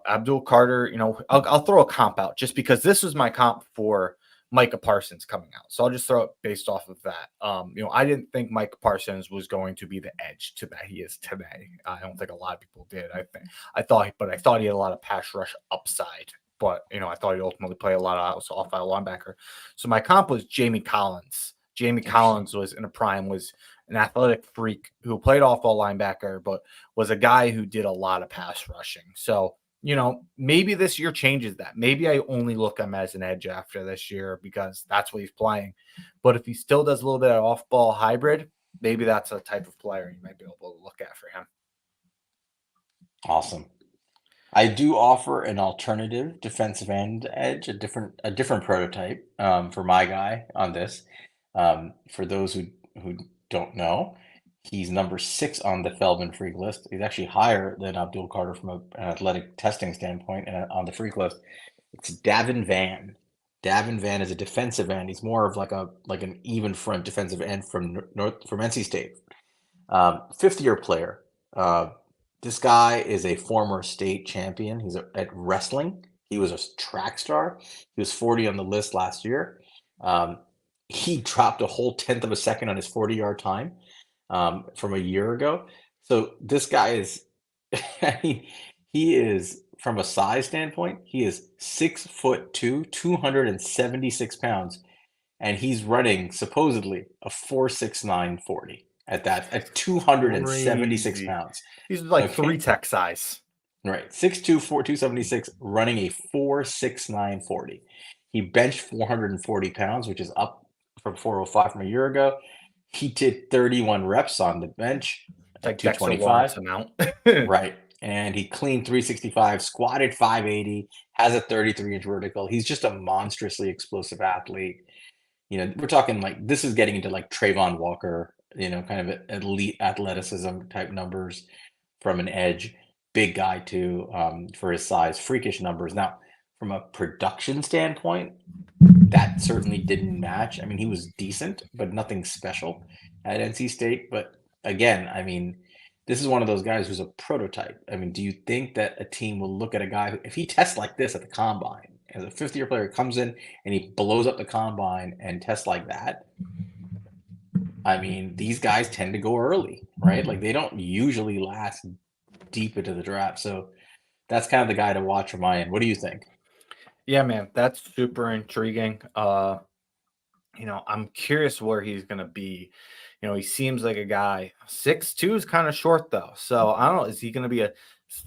Abdul Carter, I'll throw a comp out just because this was my comp for Micah Parsons coming out. So I'll just throw it based off of that. I didn't think Micah Parsons was going to be the edge to that he is today. I don't think a lot of people did. I thought he had a lot of pass rush upside. But I thought he ultimately played a lot of off by a linebacker. So my comp was Jamie Collins. Jamie Collins was in a prime, was an athletic freak who played off ball linebacker, but was a guy who did a lot of pass rushing. So maybe this year changes that. Maybe I only look him as an edge after this year because that's what he's playing. But if he still does a little bit of off-ball hybrid, maybe that's a type of player you might be able to look at for him. Awesome. I do offer an alternative defensive end edge, a different prototype for my guy on this. For those who don't know, he's number 6 on the Feldman Freak List. He's actually higher than Abdul Carter from an athletic testing standpoint on the Freak List. It's Davin Van. Davin Van is a defensive end. He's more of like an even front defensive end from NC State. Fifth year player. This guy is a former state champion. At wrestling. He was a track star. He was 40 on the list last year. He dropped a whole tenth of a second on his 40-yard time from a year ago. So this guy is, I mean, he is from a size standpoint, he is 6'2", 276 pounds, and he's running supposedly a 4.69 40 at 276 Crazy. pounds. He's like Okay. 3 tech size. Right. 6'2", 276, running a 4.69 40. He benched 440 pounds, which is up from 405 from a year ago. He did 31 reps on the bench It's at like Dexter Lawrence 225. amount. Right. And he cleaned 365, squatted 580, has a 33-inch vertical. He's just a monstrously explosive athlete. We're talking like this is getting into like Trayvon Walker, kind of elite athleticism type numbers from an edge. Big guy too, for his size, freakish numbers. Now, from a production standpoint, that certainly didn't match. I mean, he was decent, but nothing special at NC State. But again, I mean, this is one of those guys who's a prototype. I mean, do you think that a team will look at a guy if he tests like this at the combine, as a fifth-year player comes in and he blows up the combine and tests like that? I mean, these guys tend to go early, right? Like they don't usually last deep into the draft. So that's kind of the guy to watch from my end. What do you think? Yeah, man, that's super intriguing. I'm curious where he's going to be. He seems like a guy. 6'2" is kind of short though. So I don't know. Is he going to be a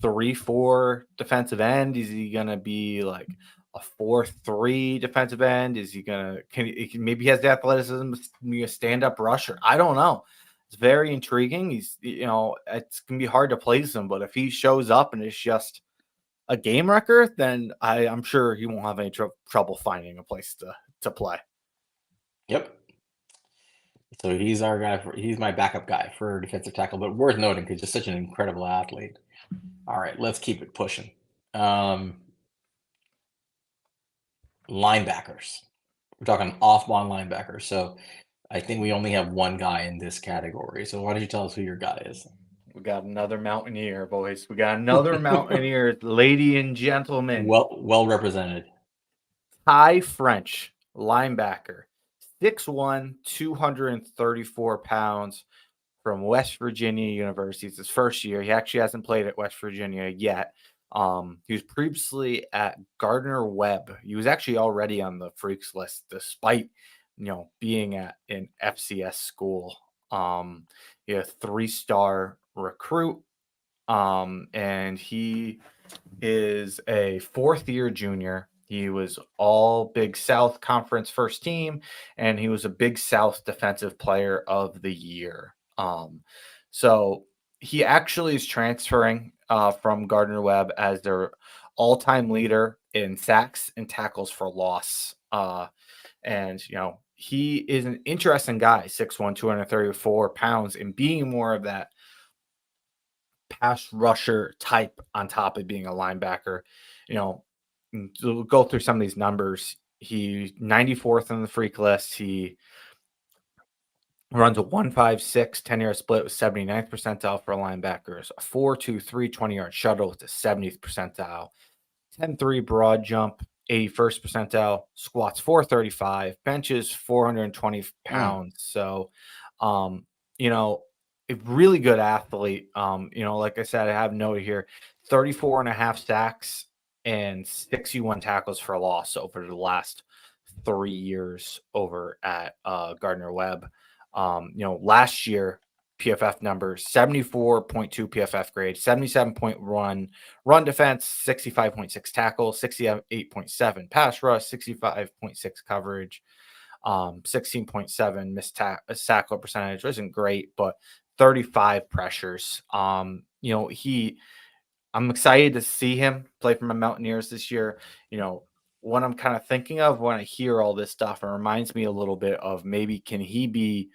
3-4 defensive end? Is he going to be like a 4-3 defensive end? Is he going to, maybe he has the athleticism to be a stand up rusher? I don't know. It's very intriguing. It's going to be hard to place him, but if he shows up and it's just a game wrecker, then I'm sure he won't have any trouble finding a place to play. Yep. So he's our guy he's my backup guy for defensive tackle, but worth noting because he's such an incredible athlete. All right, let's keep it pushing. Linebackers. We're talking off-ball linebackers. So I think we only have one guy in this category. So why don't you tell us who your guy is? We got another Mountaineer, boys. We got another Mountaineer, lady and gentlemen. Well represented. Ty French, linebacker, 6'1", 234 pounds from West Virginia University. It's his first year. He actually hasn't played at West Virginia yet. He was previously at Gardner Webb. He was actually already on the Freaks list, despite being at an FCS school. He a 3-star recruit. And he is a fourth-year junior. He was all Big South Conference first team, and he was a Big South Defensive Player of the Year. So he actually is transferring from Gardner Webb as their all-time leader in sacks and tackles for loss. And he is an interesting guy, 6'1", 234 pounds, and being more of that pass rusher type on top of being a linebacker. To go through some of these numbers, he's 94th on the freak list. He runs a 1.56 10-yard split with 79th percentile for linebackers, a 4.23 20-yard shuttle with the 70th percentile, 10.3 broad jump, 81st percentile, squats 435, benches 420 Mm, pounds. So, you know, a really good athlete. Like I said, I have noted here 34 and a half sacks and 61 tackles for loss over the last 3 years over at Gardner Webb. Last year, PFF numbers 74.2 PFF grade, 77.1 run defense, 65.6 tackle, 68.7 pass rush, 65.6 coverage, 16.7 missed tackle percentage. Wasn't great, but 35 pressures. I'm excited to see him play for my Mountaineers this year. What I'm kind of thinking of when I hear all this stuff, it reminds me a little bit of maybe can he be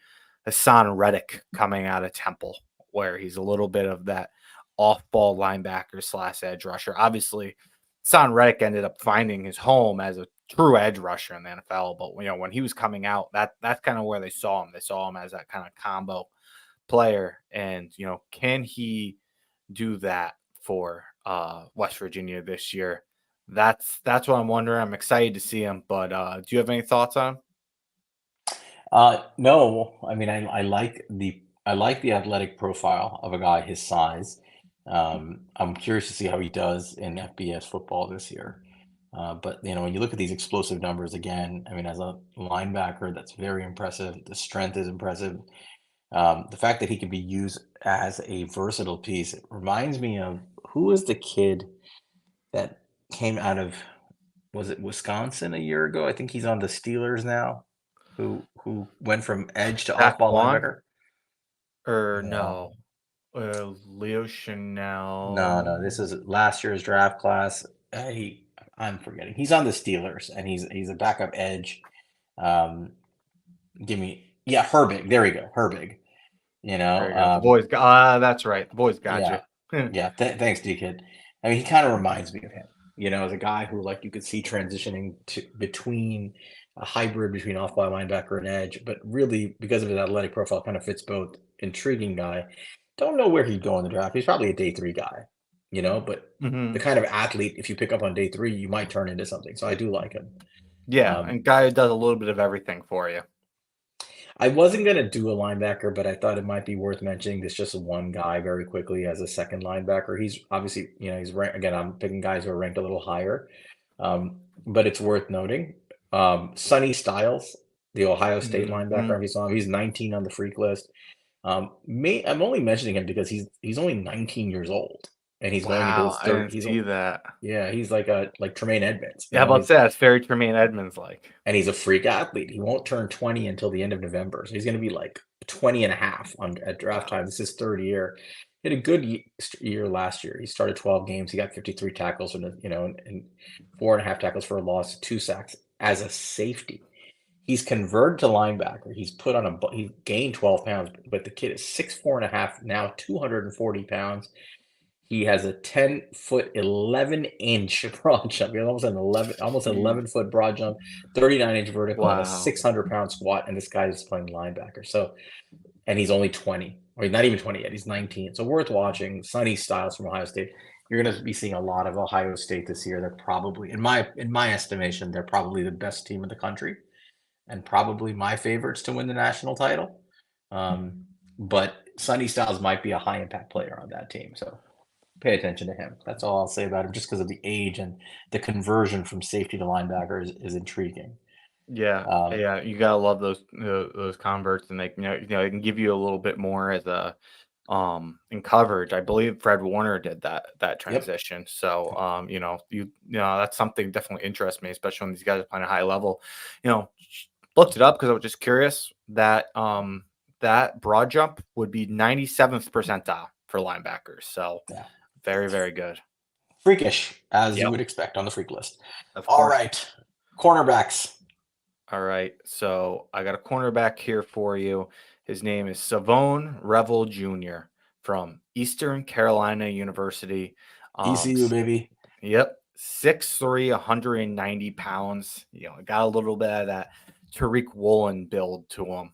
Hassan Reddick coming out of Temple, where he's a little bit of that off-ball linebacker / edge rusher. Obviously, Hassan Reddick ended up finding his home as a true edge rusher in the NFL, but when he was coming out, that's kind of where they saw him. They saw him as that kind of combo player, and can he do that for West Virginia this year? That's what I'm wondering. I'm excited to see him, but do you have any thoughts on him? no, I mean, I like the athletic profile of a guy his size. I'm curious to see how he does in FBS football this year. But when you look at these explosive numbers again, I mean, as a linebacker, that's very impressive. The strength is impressive. The fact that he can be used as a versatile piece, it reminds me of who was the kid that came out of, was it Wisconsin a year ago? I think he's on the Steelers now, who went from edge to off-ball Saquon linebacker. or No, no? Leo no, no. This Chanel. is last year's draft class. I'm forgetting. He's on the Steelers, and he's a backup edge. Um, yeah, Herbig. There we go, Herbig. You There know, you go. The um, boys. That's right. The boys got you. yeah, yeah. Thanks, D kid. I mean, he kind of reminds me of him. As a guy who like you could see transitioning to between a hybrid between off-ball linebacker and edge, but really because of his athletic profile, kind of fits both. Intriguing guy. Don't know where he'd go in the draft. He's probably a day three guy, but the Hmm. kind of athlete, if you pick up on day three, you might turn into something. So I do like him. Yeah, Um, and guy who does a little bit of everything for you. I wasn't gonna do a linebacker, but I thought it might be worth mentioning. There's just one guy very quickly as a second linebacker. He's obviously, he's ranked again. I'm picking guys who are ranked a little higher, but it's worth noting. Sonny Styles, the Ohio State linebacker, Hmm. if you saw him, he's 19 on the freak list. I'm only mentioning him because he's only 19 years old and he's going into Wow, his I third. didn't see that. Yeah, he's like Tremaine Edmonds. Yeah, how about that? It's very Tremaine Edmonds like. And he's a freak athlete. He won't turn 20 until the end of November. So he's going to be like 20 and a half at draft Wow. time. This is his third year. He had a good year last year. He started 12 games. He got 53 tackles and 4.5 tackles for a loss, 2 sacks as a safety. He's converted to linebacker. He gained 12 pounds, but the kid is 6'4.5", now 240 pounds. He has a 10-foot, 11-inch broad jump. He has almost an Jeez. 11-foot broad jump, 39-inch vertical, and a Wow. 600-pound squat. And this guy is playing linebacker. And he's only 20, or he's not even 20 yet. He's 19. So worth watching. Sonny Styles from Ohio State. You're going to be seeing a lot of Ohio State this year. They're probably, in my estimation, they're probably the best team in the country, and probably my favorites to win the national title. Um, but Sonny Styles might be a high impact player on that team. So pay attention to him. That's all I'll say about him, just because of the age and the conversion from safety to linebacker is intriguing. Yeah, Um, yeah, you gotta love those converts, and they, they can give you a little bit more as a in coverage. I believe Fred Warner did that Yep. transition. So that's something definitely interests me, especially when these guys are playing a high level. You know, looked it up because I was just curious that that broad jump would be 97th percentile for linebackers. So Yeah. very, very good. Freakish, as you Yep, would expect on the freak list. of All course. right. Cornerbacks. All right. So I got a cornerback here for you. His name is Savone Revel Jr. from Eastern Carolina University. ECU, baby. Yep. 6'3", 190 pounds. Got a little bit of that Tariq Woolen build to him.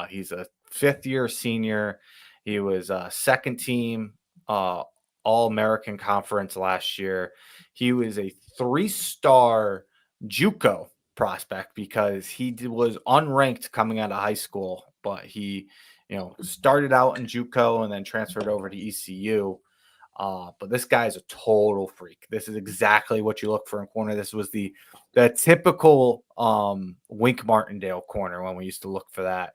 He's a fifth-year senior. He was second team uh, All-American Conference last year. He was a three-star JUCO prospect because was unranked coming out of high school, but he, started out in JUCO and then transferred over to ECU. But this guy's a total freak. This is exactly what you look for in corner. This was the typical Wink Martindale corner when we used to look for that.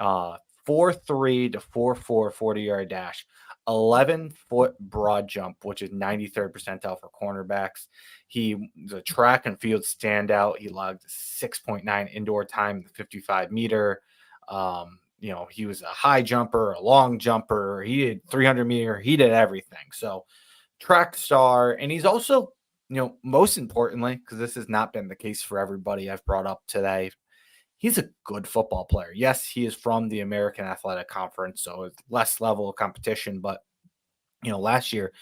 Uh 4.3 to 4.4 40-yard dash, 11-foot broad jump, which is 93rd percentile for cornerbacks. He was a track and field standout. He logged 6.9 indoor time, the 55-meter. He was a high jumper, a long jumper. He did 300-meter. He did everything. So track star. And he's also, most importantly, because this has not been the case for everybody I've brought up today, he's a good football player. Yes, he is from the American Athletic Conference, so it's less level of competition. But last year,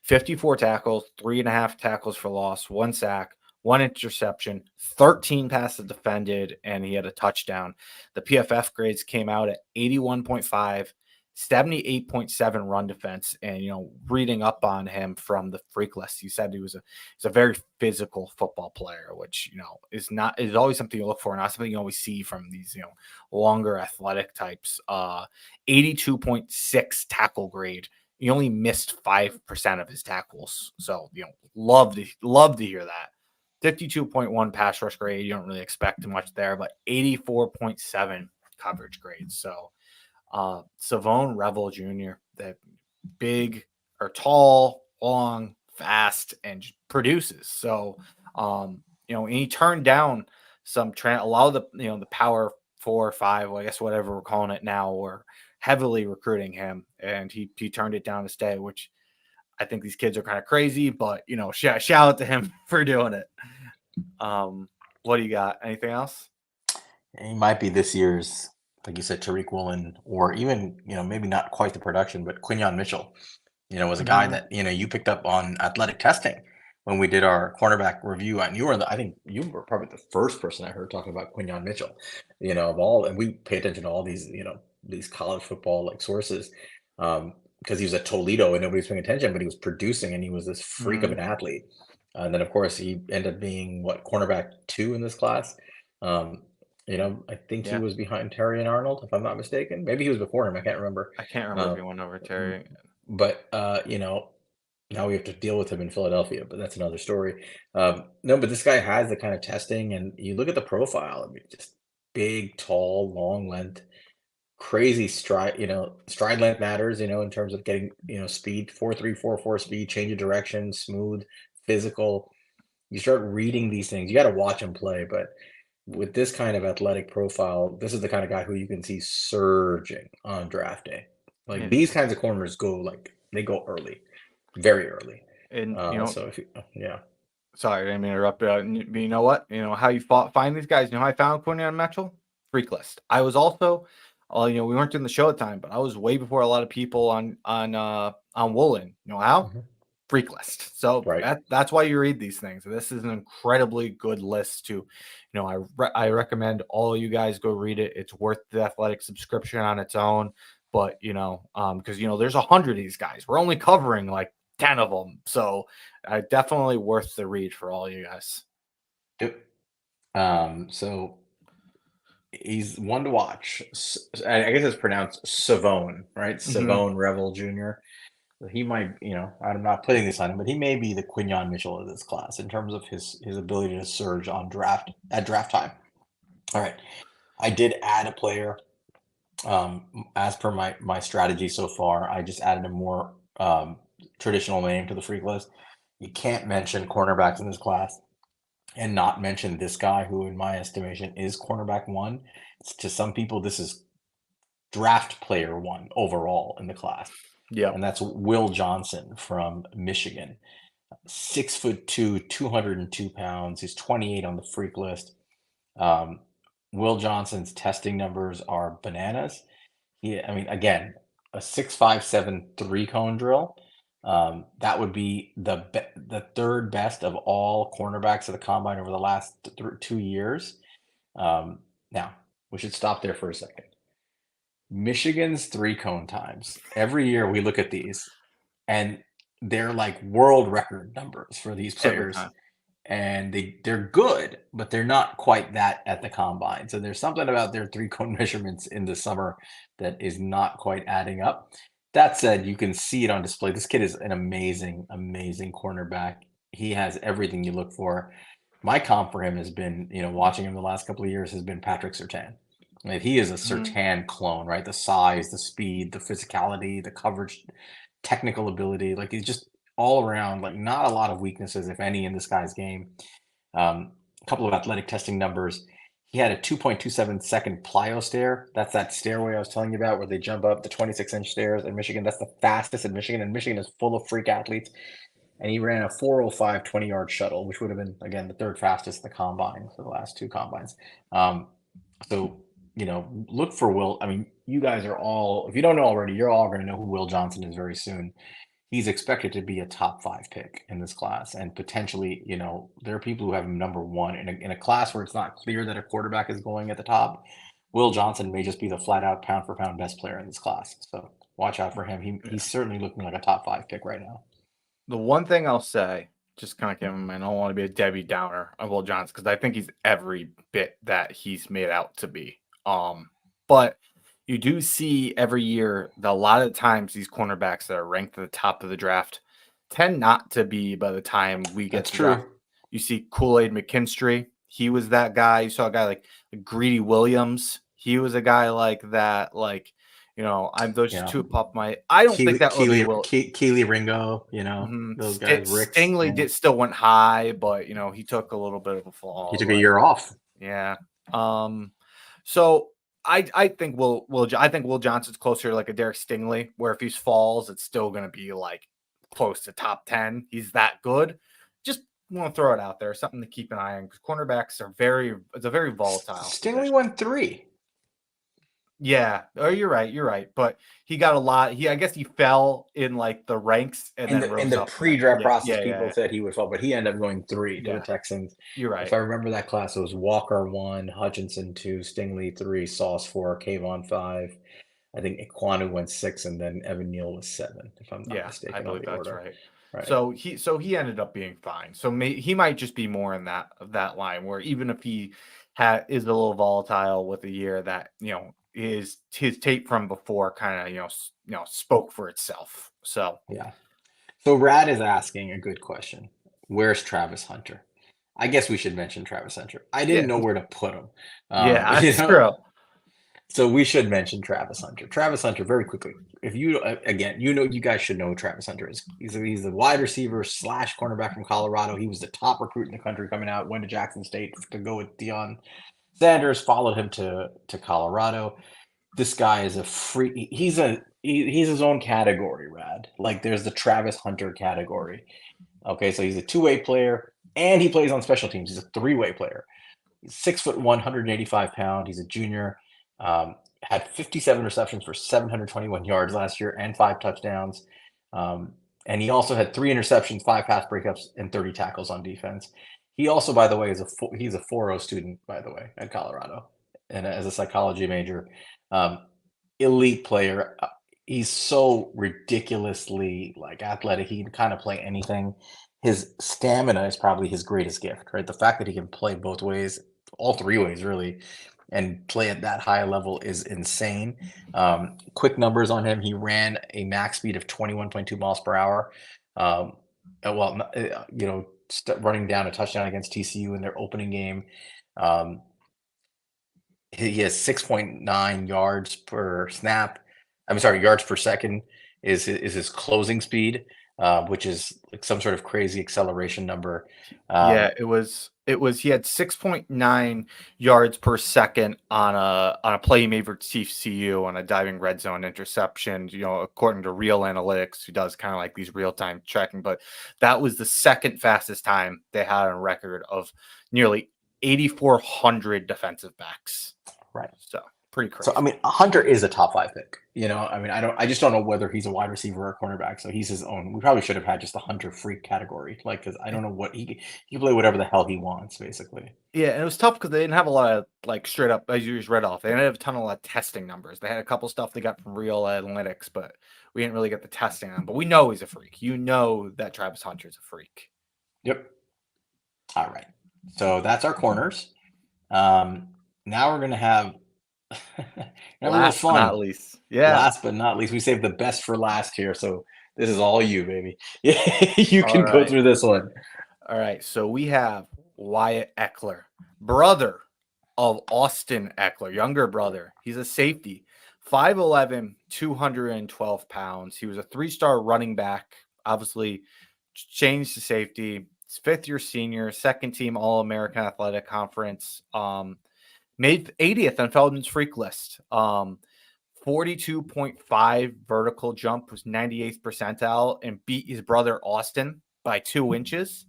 54 tackles, 3.5 tackles for loss, 1 sack, 1 interception, 13 passes defended, and he had a touchdown. The PFF grades came out at 81.5, 78.7 run defense. And, reading up on him from the freak list, he said he's a very physical football player, which, is always something you look for, not something you always see from these, longer athletic types. 82.6 tackle grade. He only missed 5% of his tackles. So, love to hear that. 52.1 pass rush grade. You don't really expect too much there, but 84.7 coverage grade. So, Savone Revel Jr., that big or tall, long, fast, and produces. So, and he turned down a lot of the power 4 or 5, well, I guess whatever we're calling it now, or heavily recruiting him, and he turned it down to stay, which I think these kids are kind of crazy, but shout out to him for doing it. What do you got? Anything else? He might be this year's, like you said, Tariq Woolen, or even, maybe not quite the production, but Quinyon Mitchell, was a guy Mhm. that, you picked up on athletic testing when we did our cornerback review. And I think you were probably the first person I heard talking about Quinyon Mitchell, of all, and we pay attention to all these, these college football like sources. Because he was at Toledo and nobody's paying attention, but he was producing and he was this freak of Mhm. an athlete. And then, of course, he ended up being what, cornerback 2 in this class. Um, I think he Yeah. was behind Terry and Arnold, if I'm not mistaken. Maybe he was before him. I can't remember. I can't remember if Uh, he went over Terry. but now we have to deal with him in Philadelphia, but that's another story. No, but this guy has the kind of testing, and you look at the profile. I mean, just big, tall, long length, crazy stride. Stride length matters. In terms of getting speed, 4.3, 4.4 speed, change of direction, smooth, physical. You start reading these things. You got to watch him play, but with this kind of athletic profile, this is the kind of guy who you can see surging on draft day. Like And these kinds of corners they go early, very early. and So if you, yeah. sorry, I didn't mean to interrupt. But you know what? You know how you find these guys. You know how I found Quinyon Mitchell? Freak list. I was also, we weren't doing the show at the time, but I was way before a lot of people on Woolen. You know how? Mhm. Freak list. So Right. that's why you read these things. This is an incredibly good list to, I recommend all you guys go read it. It's worth the athletic subscription on its own. But because there's 100 of these guys. We're only covering like 10 of them. So definitely worth the read for all you guys. Yep. So he's one to watch. I guess it's pronounced Savone, right? Hmm. Savone Revel Jr. He might, I'm not putting this on him, but he may be the Quinyon Mitchell of this class in terms of his ability to surge on draft at draft time. All right. I did add a player As per my strategy so far, I just added a more traditional name to the freak list. You can't mention cornerbacks in this class and not mention this guy, who, in my estimation, is cornerback one. To some people, this is draft player one overall in the class, Yep. and that's Will Johnson from Michigan. 6'2", 202 pounds. He's 28 on the freak list. Um, Will Johnson's testing numbers are bananas. I mean, again, a 6.57 3-cone drill. That would be the third best of all cornerbacks of the combine over the last 2 years. Now, we should stop there for a second. Michigan's 3-cone times. Every year we look at these, and they're like world record numbers for these Every players, time. and they're good, but they're not quite that at the combine. So there's something about their 3-cone measurements in the summer that is not quite adding up. That said, you can see it on display. This kid is an amazing, amazing cornerback. He has everything you look for. My comp for him has been, watching him the last couple of years, has been Patrick Surtain. Like, he is a Mhm. Surtain clone, right? The size, the speed, the physicality, the coverage, technical ability. Like, he's just all around, like, not a lot of weaknesses, if any, in this guy's game. A couple of athletic testing numbers. He had a 2.27-second plyo stair. That's that stairway I was telling you about, where they jump up the 26-inch stairs in Michigan. That's the fastest in Michigan, and Michigan is full of freak athletes. And he ran a 4:05 20-yard shuttle, which would have been, again, the third fastest in the combine for the last two combines. So, look for Will. I mean, you guys are all, if you don't know already, you're all going to know who Will Johnson is very soon. He's expected to be a top 5 pick in this class, and potentially, there are people who have him number one in a class where it's not clear that a quarterback is going at the top. Will Johnson may just be the flat out pound for pound best player in this class. So watch out for him. He's Yeah. certainly looking like a top 5 pick right now. The one thing I'll say, just kind of give him, I don't want to be a Debbie Downer of Will Johnson because I think he's every bit that he's made out to be. But you do see every year that a lot of times these cornerbacks that are ranked at the top of the draft tend not to be by the time we get That's to the draft. true. You see Kool-Aid McKinstry, he was that guy. You saw a guy like Greedy Williams, he was a guy like that. Like, I'm those just Yeah. two pop my. I don't think that would be Will. Keely Ringo, Mhm. those guys, Ricks. Stingley Yeah. did still went high, but, he took a little bit of a He fall, took a but year off. yeah. Um, so I think I think Will Johnson's closer to like a Derek Stingley, where if he falls, it's still gonna be like close to top 10. He's that good. Just want to throw it out there, something to keep an eye on because cornerbacks are it's a very volatile Stingley position. won 3 Yeah. Oh, you're right. But he got a lot. I guess he fell in like the ranks and in then the in rose the up from there. pre-draft Yeah, process. yeah, People yeah, said he would fall, but he ended up going 3 to the yeah. Texans. You're If right. I remember that class, it was Walker 1, Hutchinson 2, Stingley 3, Sauce 4, Kayvon 5. I think Iquanu went 6, and then Evan Neal was 7, if I'm not Yeah, I mistaken on believe the that's order. right. Right. So he ended up being fine. So he might just be more in that line where even if he is a little volatile with a year that his tape from before kind of spoke for itself. So Yeah. So Rad is asking a good question. Where's Travis Hunter? I guess we should mention Travis Hunter. I yeah, didn't know where to put him. yeah, You that's know, true. So we should mention Travis Hunter. Travis Hunter, very quickly. If you again, you guys should know who Travis Hunter is. He's a wide receiver slash cornerback from Colorado. He was the top recruit in the country coming out. Went to Jackson State to go with Deion Sanders. Followed him to Colorado. This guy is a free. He's his own category, Rad. Like, there's the Travis Hunter category. Okay, so he's a two-way player and he plays on special teams. He's a three-way player. He's 6'1", 185 pound. He's a junior. Had 57 receptions for 721 yards last year and 5 touchdowns. And he also had 3 interceptions, 5 pass breakups, and 30 tackles on defense. He also, by the way, he's a 4.0 student, by the way, at Colorado, and as a psychology major. Um, Elite player. He's so ridiculously like athletic. He can kind of play anything. His stamina is probably his greatest gift, right? The fact that he can play both ways, all 3 ways really, and play at that high level is insane. Quick numbers on him: he ran a max speed of 21.2 miles per hour. Um, running down a touchdown against TCU in their opening game. Um, He has 6.9 yards per snap. I'm sorry, yards per second is his closing speed, which is like some sort of crazy acceleration number. Yeah, Um, it was he had 6.9 yards per second on a play he made for TCU on a diving red zone interception, according to Real Analytics, who does kind of like these real-time tracking, but that was the second fastest time they had on record of nearly 8,400 defensive backs. right. So, pretty So I crazy. mean, Hunter is a top 5 pick. I mean, I just don't know whether he's a wide receiver or a cornerback. So he's his own. We probably should have had just a Hunter freak category, like because I don't know what he can play whatever the hell he wants, basically. Yeah, and it was tough because they didn't have a lot of like straight up, as you just read off. They didn't have a ton of like testing numbers. They had a couple stuff they got from Real Analytics, but we didn't really get the testing on. But we know he's a freak. You know that Travis Hunter's a freak. Yep. All right. So that's our corners. Um, Now we're gonna have have a little Last but fun. not least, yeah. Last but not least, we saved the best for last here. So this is all you, baby. You All can go right, through this one. all right. So we have Wyatt Eckler, brother of Austin Eckler, younger brother. He's a safety, 5'11", 212 pounds. He was a 3-star running back, obviously changed to safety. His fifth-year senior, second team All-American Athletic Conference. Made 80th on Feldman's Freak List. 42.5 vertical jump, was 98th percentile, and beat his brother Austin by 2 inches.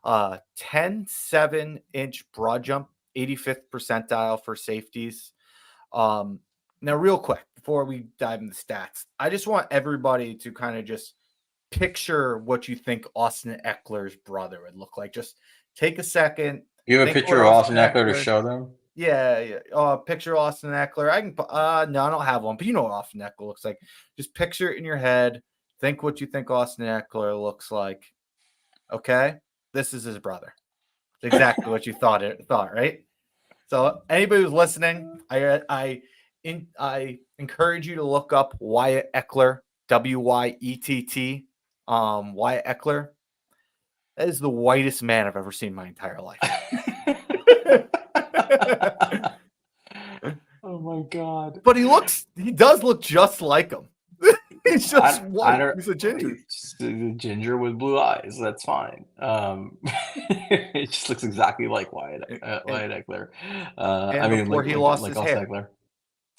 10.7-inch broad jump, 85th percentile for safeties. Now, real quick, before we dive into stats, I just want everybody to kind of just picture what you think Austin Eckler's brother would look like. Just take a second, You have a think what picture of Austin Austin Eckler to Eckler. show them? Yeah, yeah. Picture Austin Eckler. I can. No, I don't have one, but you know what Austin Eckler looks like. Just picture it in your head. Think what you think Austin Eckler looks like. Okay, this is his brother. Exactly what you thought, right? So anybody who's listening, I encourage you to look up Wyatt Eckler, Wyett. Wyatt Eckler. That is the whitest man I've ever seen in my entire life. Oh my God. But he does look just like him. He's just I white. don't. He's a ginger. It's a ginger with blue eyes. That's fine. It just looks exactly like And, Wyatt Eckler. I and mean, before he lost like his Austin hair. Eckler.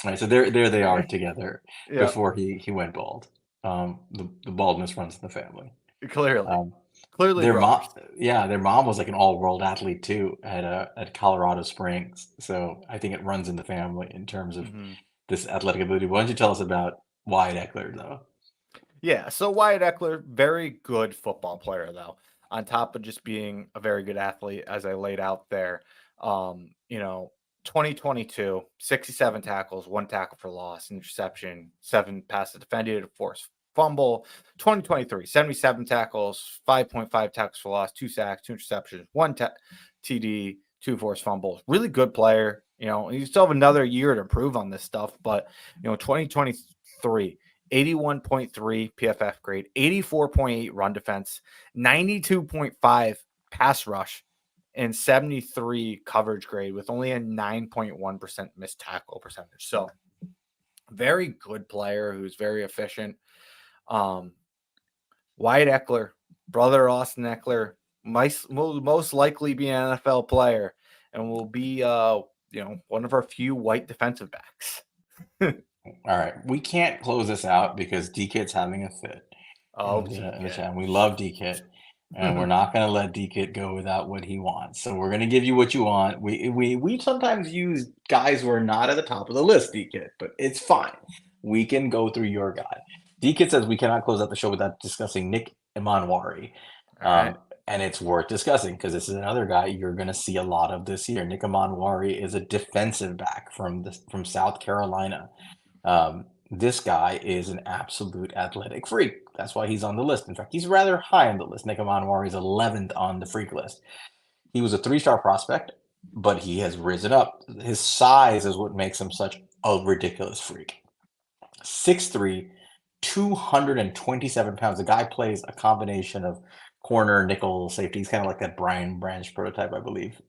All right, so there they are together Yeah, before he went bald. The baldness runs in the family. clearly. Um, Clearly their brothers. mom, yeah, their mom was like an all-world athlete too at Colorado Springs. So I think it runs in the family in terms of Mhm. this athletic ability. Why don't you tell us about Wyatt Eckler though? Yeah, so Wyatt Eckler, very good football player, though, on top of just being a very good athlete, as I laid out there. Um, you know, 2022, 67 tackles, 1 tackle for loss, interception, 7 passes defended, a forced fumble. 2023, 77 tackles, 5.5 tackles for loss, 2 sacks, 2 interceptions, 1 TD, 2 forced fumbles. Really good player. You still have another year to improve on this stuff, but 2023. 81.3 PFF grade, 84.8 run defense, 92.5 pass rush, and 73 coverage grade with only a 9.1% missed tackle percentage. So, very good player who's very efficient. Um, Wyatt Eckler, brother Austin Eckler, will most likely be an NFL player and will be one of our few white defensive backs. All right, we can't close this out because D-Kit's having a fit Oh, in the TK. chat. And we love D-Kit, and we're not going to let D-Kit go without what he wants. So we're going to give you what you want. We sometimes use guys who are not at the top of the list, D-Kit, but it's fine. We can go through your guy. D-Kit says we cannot close out the show without discussing Nick Imanwari. All right. And it's worth discussing because this is another guy you're going to see a lot of this year. Nick Imanwari is a defensive back from South Carolina. This guy is an absolute athletic freak. That's why he's on the list. In fact, he's rather high on the list. Nick Imanwari is 11th on the freak list. He was a 3-star prospect, but he has risen up. His size is what makes him such a ridiculous freak. 6'3", 227 pounds. The guy plays a combination of corner, nickel, safety. He's kind of like that Brian Branch prototype, I believe.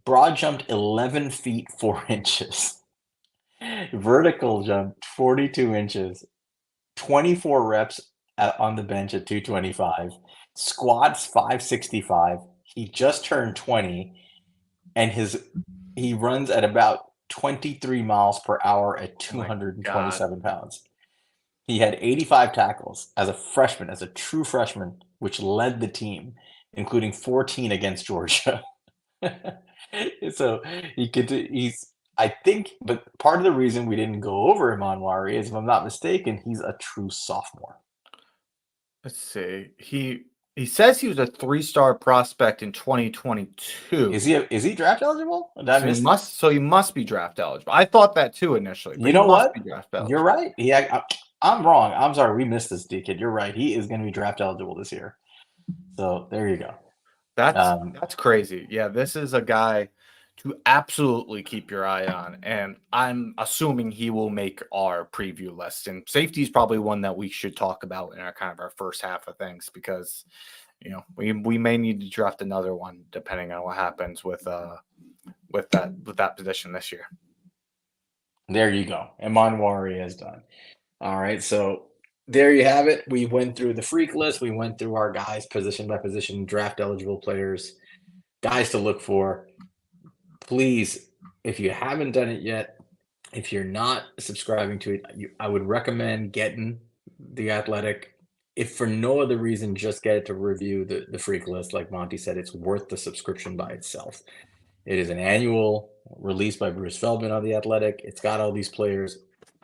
Broad jumped 11 feet 4 inches. Vertical jumped 42 inches. 24 reps on the bench at 225. Squats 565. He just turned 20, and he runs at about 23 miles per hour at Oh my god. 227 pounds. He had 85 tackles as a freshman, as a true freshman, which led the team, including 14 against Georgia. So he's I think, but part of the reason we didn't go over him on Wari is, if I'm not mistaken, he's a true sophomore. Let's see. He says he was a 3-star prospect in 2022. Is he draft eligible? Did I So he miss must this? so he must be draft eligible. I thought that too initially, but You he know must what? be draft You're eligible. right. I'm wrong. I'm sorry. We missed this, D kid. You're right. He is going to be draft eligible this year. So there you go. That's crazy. Yeah, this is a guy to absolutely keep your eye on, and I'm assuming he will make our preview list. And safety is probably one that we should talk about in our kind of our first half of things, because we may need to draft another one depending on what happens with that position this year. There you go. Eman Wari is done. All right. So there you have it. We went through the freak list. We went through our guys position by position, draft eligible players, guys to look for. Please, if you haven't done it yet, if you're not subscribing to it, I would recommend getting The Athletic. If for no other reason, just get it to review the freak list. Like Monty said, it's worth the subscription by itself. It is an annual release by Bruce Feldman on The Athletic. It's got all these players.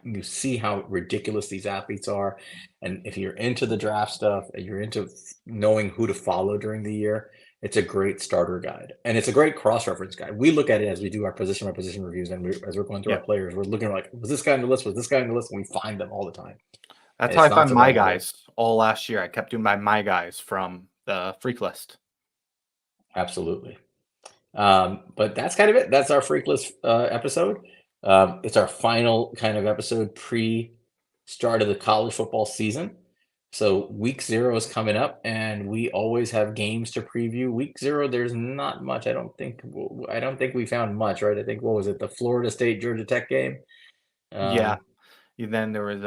You see how ridiculous these athletes are. And if you're into the draft stuff and you're into knowing who to follow during the year, it's a great starter guide. And it's a great cross-reference guide. We look at it as we do our position by position reviews, and as we're going through our Yeah, players, we're looking like, was this guy on the list? Was this guy on the list? And we find them all the time. that's And how it's I not find so my long ago. guys all last year. I kept doing my guys from the freak list. Absolutely. But that's kind of it. That's our freak list episode. It's our final kind of episode pre start of the college football season. So week 0 is coming up, and we always have games to preview. Week 0, there's not much. I don't think we found much, right? I think, what was it, the Florida State Georgia Tech game? Yeah. Um, And then there was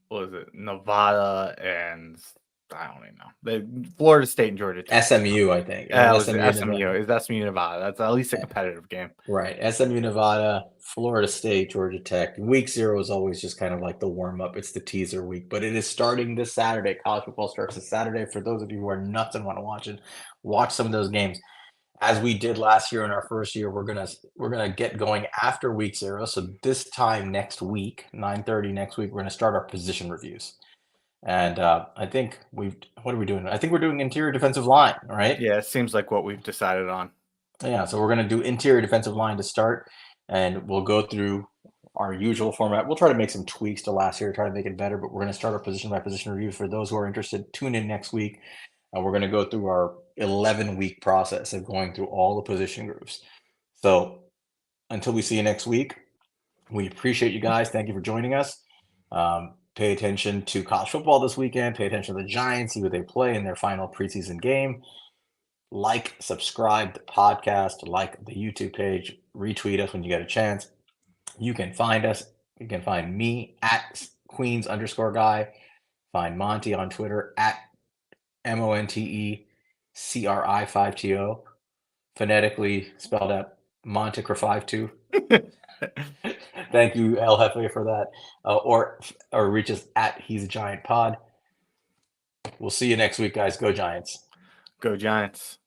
what was it, Nevada and I don't even know. The Florida State and Georgia Tech. SMU, I think. It was It was SMU, SMU. It was SMU Nevada. That's at least a competitive game. right. SMU, Nevada, Florida State, Georgia Tech. Week 0 is always just kind of like the warm up. It's the teaser week, but it is starting this Saturday. College football starts this Saturday. For those of you who are nuts and want to watch some of those games. As we did last year in our first year, we're gonna get going after week 0. So this time next week, 9:30 next week, we're gonna start our position reviews. And I think what are we doing? I think we're doing interior defensive line, right? Yeah, it seems like what we've decided on. Yeah, so we're going to do interior defensive line to start, and we'll go through our usual format. We'll try to make some tweaks to last year, try to make it better, but we're going to start our position by position review. For those who are interested, tune in next week. We're going to go through our 11-week process of going through all the position groups. So until we see you next week, we appreciate you guys. Thank you for joining us. Pay attention to college football this weekend. Pay attention to the Giants, see what they play in their final preseason game. Like, subscribe the podcast, like the YouTube page, retweet us when you get a chance. You can find us. You can find me at Queens_guy. Find Monty on Twitter at MONTECRI5TO. Phonetically spelled out Montecrif52. Thank you, El Jefe, for that. Or reach us at He's a Giant Pod. We'll see you next week, guys. Go Giants. Go Giants.